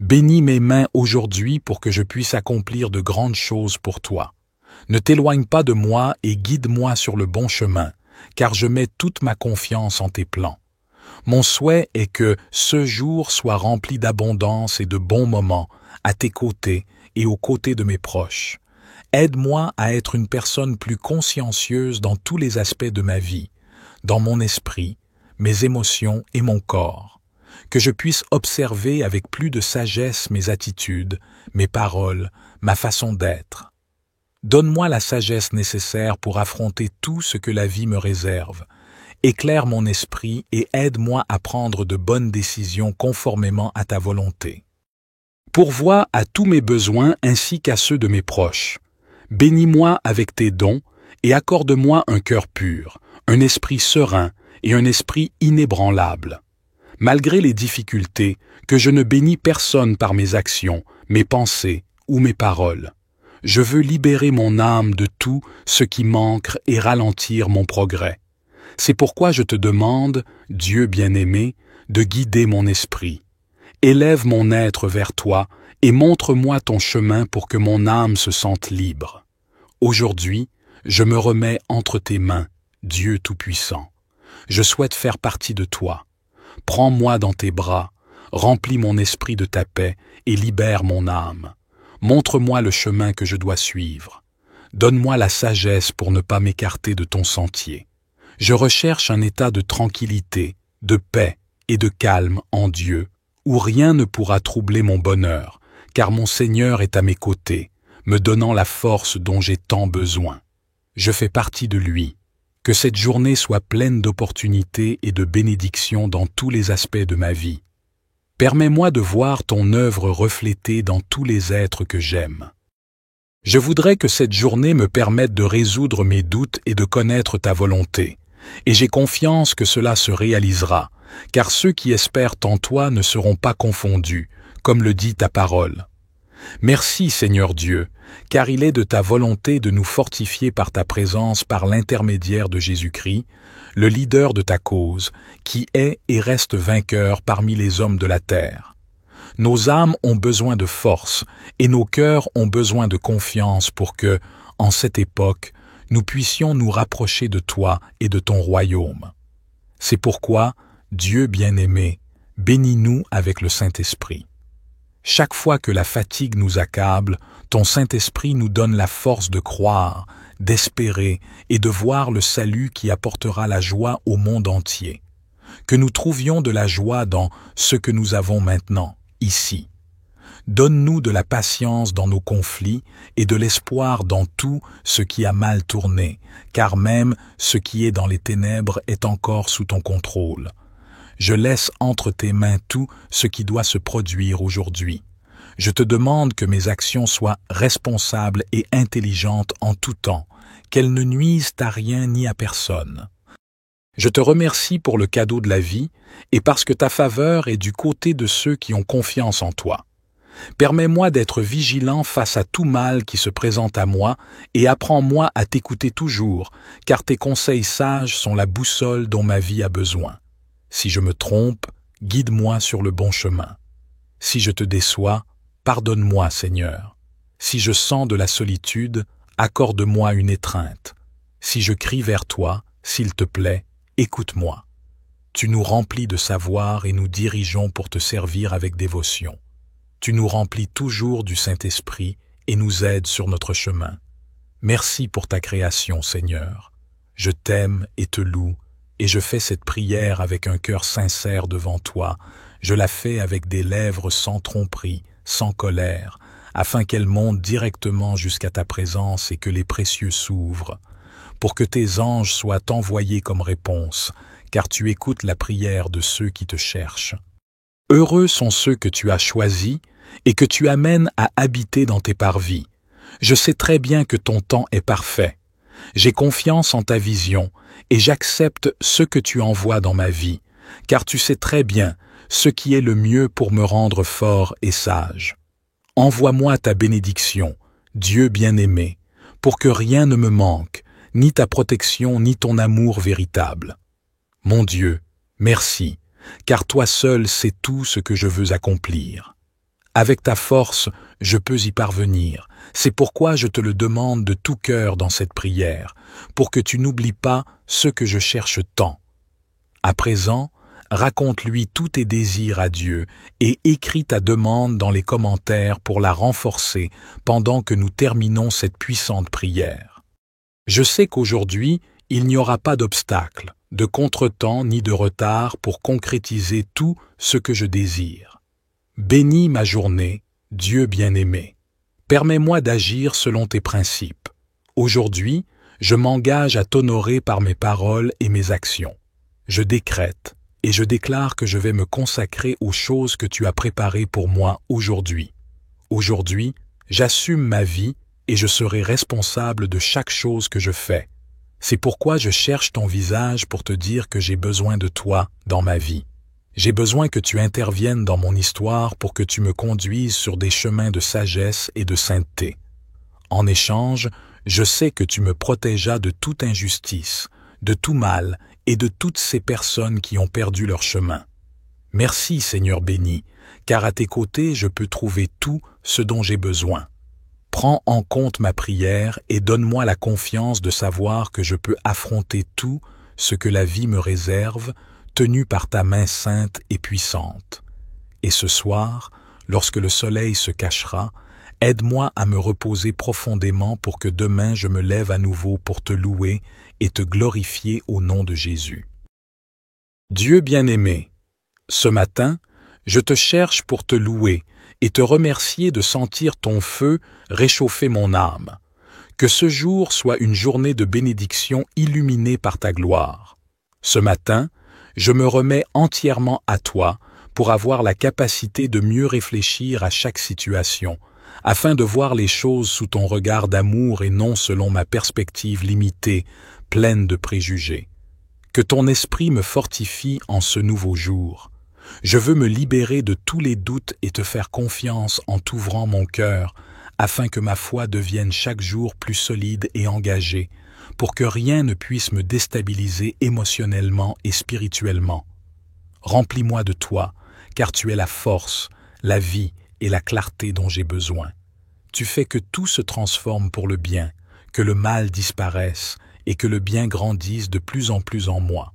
Bénis mes mains aujourd'hui pour que je puisse accomplir de grandes choses pour toi. Ne t'éloigne pas de moi et guide-moi sur le bon chemin, car je mets toute ma confiance en tes plans. Mon souhait est que ce jour soit rempli d'abondance et de bons moments, à tes côtés et aux côtés de mes proches. Aide-moi à être une personne plus consciencieuse dans tous les aspects de ma vie, dans mon esprit, mes émotions et mon corps. Que je puisse observer avec plus de sagesse mes attitudes, mes paroles, ma façon d'être. Donne-moi la sagesse nécessaire pour affronter tout ce que la vie me réserve. Éclaire mon esprit et aide-moi à prendre de bonnes décisions conformément à ta volonté. Pourvois à tous mes besoins ainsi qu'à ceux de mes proches. Bénis-moi avec tes dons et accorde-moi un cœur pur, un esprit serein et un esprit inébranlable. Malgré les difficultés, que je ne bénis personne par mes actions, mes pensées ou mes paroles. Je veux libérer mon âme de tout ce qui manque et ralentir mon progrès. C'est pourquoi je te demande, Dieu bien-aimé, de guider mon esprit. Élève mon être vers toi et montre-moi ton chemin pour que mon âme se sente libre. Aujourd'hui, Je me remets entre tes mains, Dieu Tout-Puissant. Je souhaite faire partie de toi. Prends-moi dans tes bras, remplis mon esprit de ta paix et libère mon âme. Montre-moi le chemin que je dois suivre. Donne-moi la sagesse pour ne pas m'écarter de ton sentier. Je recherche un état de tranquillité, de paix et de calme en Dieu, où rien ne pourra troubler mon bonheur, car mon Seigneur est à mes côtés, me donnant la force dont j'ai tant besoin. Je fais partie de lui. Que cette journée soit pleine d'opportunités et de bénédictions dans tous les aspects de ma vie. Permets-moi de voir ton œuvre reflétée dans tous les êtres que j'aime. Je voudrais que cette journée me permette de résoudre mes doutes et de connaître ta volonté, et j'ai confiance que cela se réalisera, car ceux qui espèrent en toi ne seront pas confondus, comme le dit ta parole. Merci Seigneur Dieu, car il est de ta volonté de nous fortifier par ta présence par l'intermédiaire de Jésus-Christ, le leader de ta cause, qui est et reste vainqueur parmi les hommes de la terre. Nos âmes ont besoin de force et nos cœurs ont besoin de confiance pour que, en cette époque, nous puissions nous rapprocher de toi et de ton royaume. C'est pourquoi, Dieu bien-aimé, bénis-nous avec le Saint-Esprit. Chaque fois que la fatigue nous accable, ton Saint-Esprit nous donne la force de croire, d'espérer et de voir le salut qui apportera la joie au monde entier. Que nous trouvions de la joie dans ce que nous avons maintenant, ici. Donne-nous de la patience dans nos conflits et de l'espoir dans tout ce qui a mal tourné, car même ce qui est dans les ténèbres est encore sous ton contrôle. Je laisse entre tes mains tout ce qui doit se produire aujourd'hui. Je te demande que mes actions soient responsables et intelligentes en tout temps, qu'elles ne nuisent à rien ni à personne. Je te remercie pour le cadeau de la vie et parce que ta faveur est du côté de ceux qui ont confiance en toi. Permets-moi d'être vigilant face à tout mal qui se présente à moi et apprends-moi à t'écouter toujours, car tes conseils sages sont la boussole dont ma vie a besoin. Si je me trompe, guide-moi sur le bon chemin. Si je te déçois, pardonne-moi, Seigneur. Si je sens de la solitude, accorde-moi une étreinte. Si je crie vers toi, s'il te plaît, écoute-moi. Tu nous remplis de savoir et nous dirigeons pour te servir avec dévotion. Tu nous remplis toujours du Saint-Esprit et nous aides sur notre chemin. Merci pour ta création, Seigneur. Je t'aime et te loue, et je fais cette prière avec un cœur sincère devant toi. Je la fais avec des lèvres sans tromperie, sans colère, afin qu'elle monte directement jusqu'à ta présence et que les précieux s'ouvrent, pour que tes anges soient envoyés comme réponse, car tu écoutes la prière de ceux qui te cherchent. Heureux sont ceux que tu as choisis et que tu amènes à habiter dans tes parvis. Je sais très bien que ton temps est parfait. J'ai confiance en ta vision et j'accepte ce que tu envoies dans ma vie, car tu sais très bien ce qui est le mieux pour me rendre fort et sage. Envoie-moi ta bénédiction, Dieu bien-aimé, pour que rien ne me manque, ni ta protection ni ton amour véritable. Mon Dieu, merci, car toi seul sais tout ce que je veux accomplir. Avec ta force, je peux y parvenir. C'est pourquoi je te le demande de tout cœur dans cette prière, pour que tu n'oublies pas ce que je cherche tant. À présent, raconte-lui tous tes désirs à Dieu et écris ta demande dans les commentaires pour la renforcer pendant que nous terminons cette puissante prière. Je sais qu'aujourd'hui, il n'y aura pas d'obstacle, de contretemps ni de retard pour concrétiser tout ce que je désire. Bénis ma journée, Dieu bien-aimé. Permets-moi d'agir selon tes principes. Aujourd'hui, je m'engage à t'honorer par mes paroles et mes actions. Je décrète et je déclare que je vais me consacrer aux choses que tu as préparées pour moi aujourd'hui. Aujourd'hui, j'assume ma vie et je serai responsable de chaque chose que je fais. C'est pourquoi je cherche ton visage pour te dire que j'ai besoin de toi dans ma vie. J'ai besoin que tu interviennes dans mon histoire pour que tu me conduises sur des chemins de sagesse et de sainteté. En échange, je sais que tu me protégeras de toute injustice, de tout mal et de toutes ces personnes qui ont perdu leur chemin. Merci, Seigneur béni, car à tes côtés je peux trouver tout ce dont j'ai besoin. Prends en compte ma prière et donne-moi la confiance de savoir que je peux affronter tout ce que la vie me réserve, tenu par ta main sainte et puissante. Et ce soir, lorsque le soleil se cachera, aide-moi à me reposer profondément pour que demain je me lève à nouveau pour te louer et te glorifier au nom de Jésus. Dieu bien-aimé, ce matin, je te cherche pour te louer et te remercier de sentir ton feu réchauffer mon âme. Que ce jour soit une journée de bénédiction illuminée par ta gloire. Ce matin, je me remets entièrement à toi pour avoir la capacité de mieux réfléchir à chaque situation, afin de voir les choses sous ton regard d'amour et non selon ma perspective limitée, pleine de préjugés. Que ton esprit me fortifie en ce nouveau jour. Je veux me libérer de tous les doutes et te faire confiance en t'ouvrant mon cœur, afin que ma foi devienne chaque jour plus solide et engagée, pour que rien ne puisse me déstabiliser émotionnellement et spirituellement. Remplis-moi de toi, car tu es la force, la vie et la clarté dont j'ai besoin. Tu fais que tout se transforme pour le bien, que le mal disparaisse et que le bien grandisse de plus en plus en moi.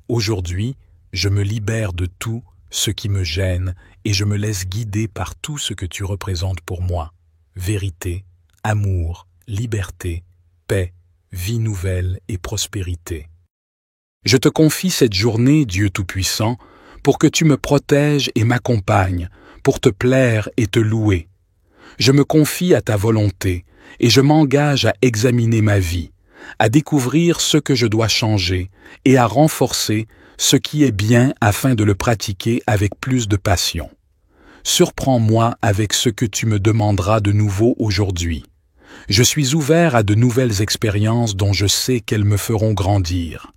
Aujourd'hui, je me libère de tout ce qui me gêne et je me laisse guider par tout ce que tu représentes pour moi. Vérité, amour, liberté, paix, vie nouvelle et prospérité. Je te confie cette journée, Dieu Tout-Puissant, pour que tu me protèges et m'accompagnes, pour te plaire et te louer. Je me confie à ta volonté et je m'engage à examiner ma vie, à découvrir ce que je dois changer et à renforcer ce qui est bien afin de le pratiquer avec plus de passion. Surprends-moi avec ce que tu me demanderas de nouveau aujourd'hui. Je suis ouvert à de nouvelles expériences dont je sais qu'elles me feront grandir.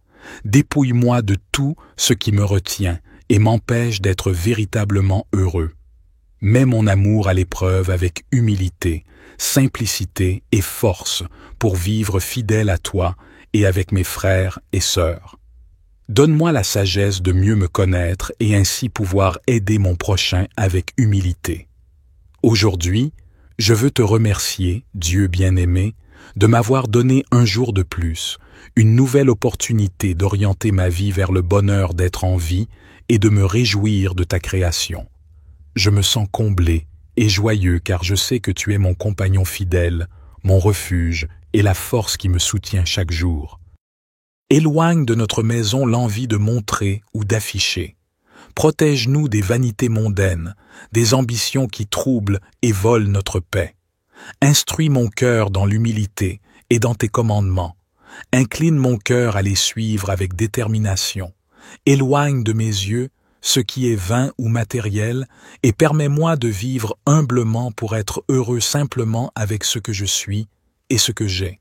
Dépouille-moi de tout ce qui me retient et m'empêche d'être véritablement heureux. Mets mon amour à l'épreuve avec humilité, simplicité et force pour vivre fidèle à toi et avec mes frères et sœurs. Donne-moi la sagesse de mieux me connaître et ainsi pouvoir aider mon prochain avec humilité. Aujourd'hui, je veux te remercier, Dieu bien-aimé, de m'avoir donné un jour de plus, une nouvelle opportunité d'orienter ma vie vers le bonheur d'être en vie et de me réjouir de ta création. Je me sens comblé et joyeux car je sais que tu es mon compagnon fidèle, mon refuge et la force qui me soutient chaque jour. Éloigne de notre maison l'envie de montrer ou d'afficher. Protège-nous des vanités mondaines, des ambitions qui troublent et volent notre paix. Instruis mon cœur dans l'humilité et dans tes commandements. Incline mon cœur à les suivre avec détermination. Éloigne de mes yeux ce qui est vain ou matériel et permets-moi de vivre humblement pour être heureux simplement avec ce que je suis et ce que j'ai.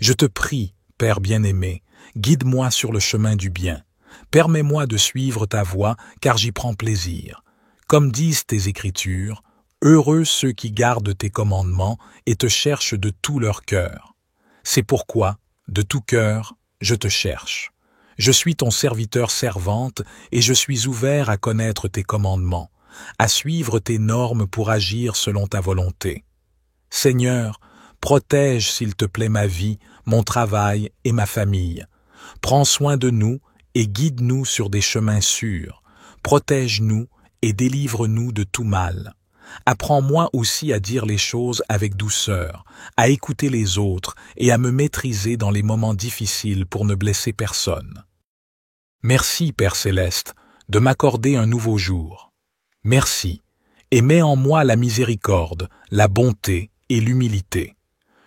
Je te prie, Père bien-aimé, guide-moi sur le chemin du bien. Permets-moi de suivre ta voie, car j'y prends plaisir. Comme disent tes Écritures, heureux ceux qui gardent tes commandements et te cherchent de tout leur cœur. C'est pourquoi, de tout cœur, je te cherche. Je suis ton serviteur servante et je suis ouvert à connaître tes commandements, à suivre tes normes pour agir selon ta volonté. Seigneur, protège s'il te plaît ma vie, mon travail et ma famille. Prends soin de nous et guide-nous sur des chemins sûrs. Protège-nous et délivre-nous de tout mal. Apprends-moi aussi à dire les choses avec douceur, à écouter les autres et à me maîtriser dans les moments difficiles pour ne blesser personne. Merci, Père Céleste, de m'accorder un nouveau jour. Merci, et mets en moi la miséricorde, la bonté et l'humilité.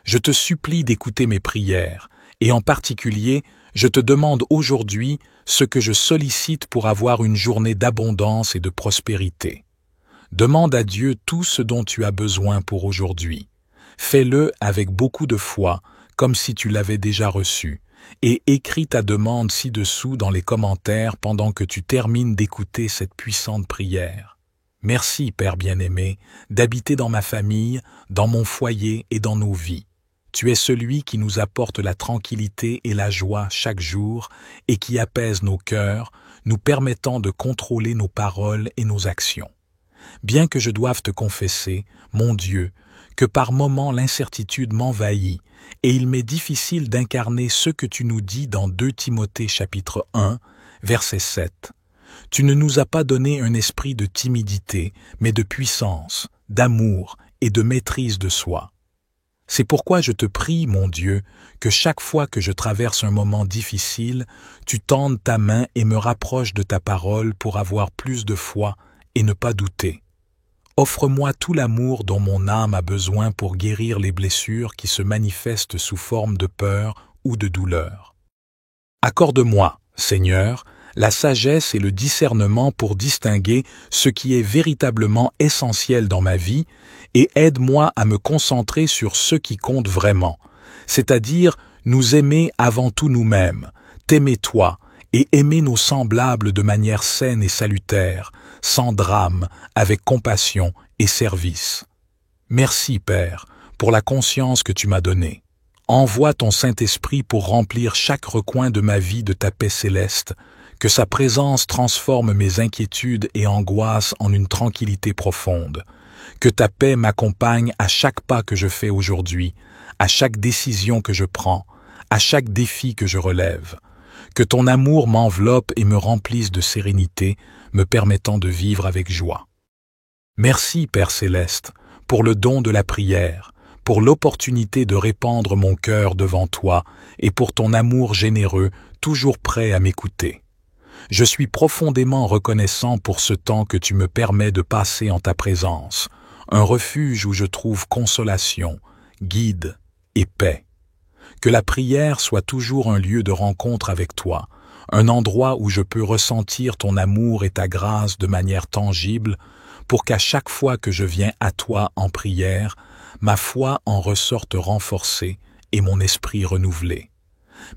Je te supplie d'écouter mes prières, et en particulier, je te demande aujourd'hui ce que je sollicite pour avoir une journée d'abondance et de prospérité. Demande à Dieu tout ce dont tu as besoin pour aujourd'hui. Fais-le avec beaucoup de foi, comme si tu l'avais déjà reçu, et écris ta demande ci-dessous dans les commentaires pendant que tu termines d'écouter cette puissante prière. Merci, Père bien-aimé, d'habiter dans ma famille, dans mon foyer et dans nos vies. Tu es celui qui nous apporte la tranquillité et la joie chaque jour et qui apaise nos cœurs, nous permettant de contrôler nos paroles et nos actions. Bien que je doive te confesser, mon Dieu, que par moments l'incertitude m'envahit et il m'est difficile d'incarner ce que tu nous dis dans 2 Timothée chapitre 1, verset 7. Tu ne nous as pas donné un esprit de timidité, mais de puissance, d'amour et de maîtrise de soi. C'est pourquoi je te prie, mon Dieu, que chaque fois que je traverse un moment difficile, tu tendes ta main et me rapproches de ta parole pour avoir plus de foi et ne pas douter. Offre-moi tout l'amour dont mon âme a besoin pour guérir les blessures qui se manifestent sous forme de peur ou de douleur. Accorde-moi, Seigneur, la sagesse et le discernement pour distinguer ce qui est véritablement essentiel dans ma vie et aide-moi à me concentrer sur ce qui compte vraiment, c'est-à-dire nous aimer avant tout nous-mêmes, t'aimer toi et aimer nos semblables de manière saine et salutaire, sans drame, avec compassion et service. Merci, Père, pour la conscience que tu m'as donnée. Envoie ton Saint-Esprit pour remplir chaque recoin de ma vie de ta paix céleste, que sa présence transforme mes inquiétudes et angoisses en une tranquillité profonde, que ta paix m'accompagne à chaque pas que je fais aujourd'hui, à chaque décision que je prends, à chaque défi que je relève, que ton amour m'enveloppe et me remplisse de sérénité, me permettant de vivre avec joie. Merci, Père Céleste, pour le don de la prière, pour l'opportunité de répandre mon cœur devant toi et pour ton amour généreux, toujours prêt à m'écouter. Je suis profondément reconnaissant pour ce temps que tu me permets de passer en ta présence, un refuge où je trouve consolation, guide et paix. Que la prière soit toujours un lieu de rencontre avec toi, un endroit où je peux ressentir ton amour et ta grâce de manière tangible, pour qu'à chaque fois que je viens à toi en prière, ma foi en ressorte renforcée et mon esprit renouvelé.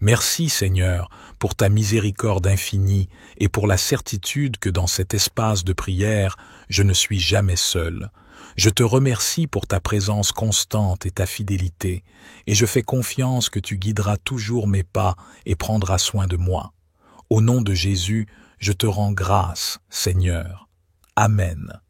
Merci Seigneur pour ta miséricorde infinie et pour la certitude que dans cet espace de prière, je ne suis jamais seul. Je te remercie pour ta présence constante et ta fidélité, et je fais confiance que tu guideras toujours mes pas et prendras soin de moi. Au nom de Jésus, je te rends grâce, Seigneur. Amen.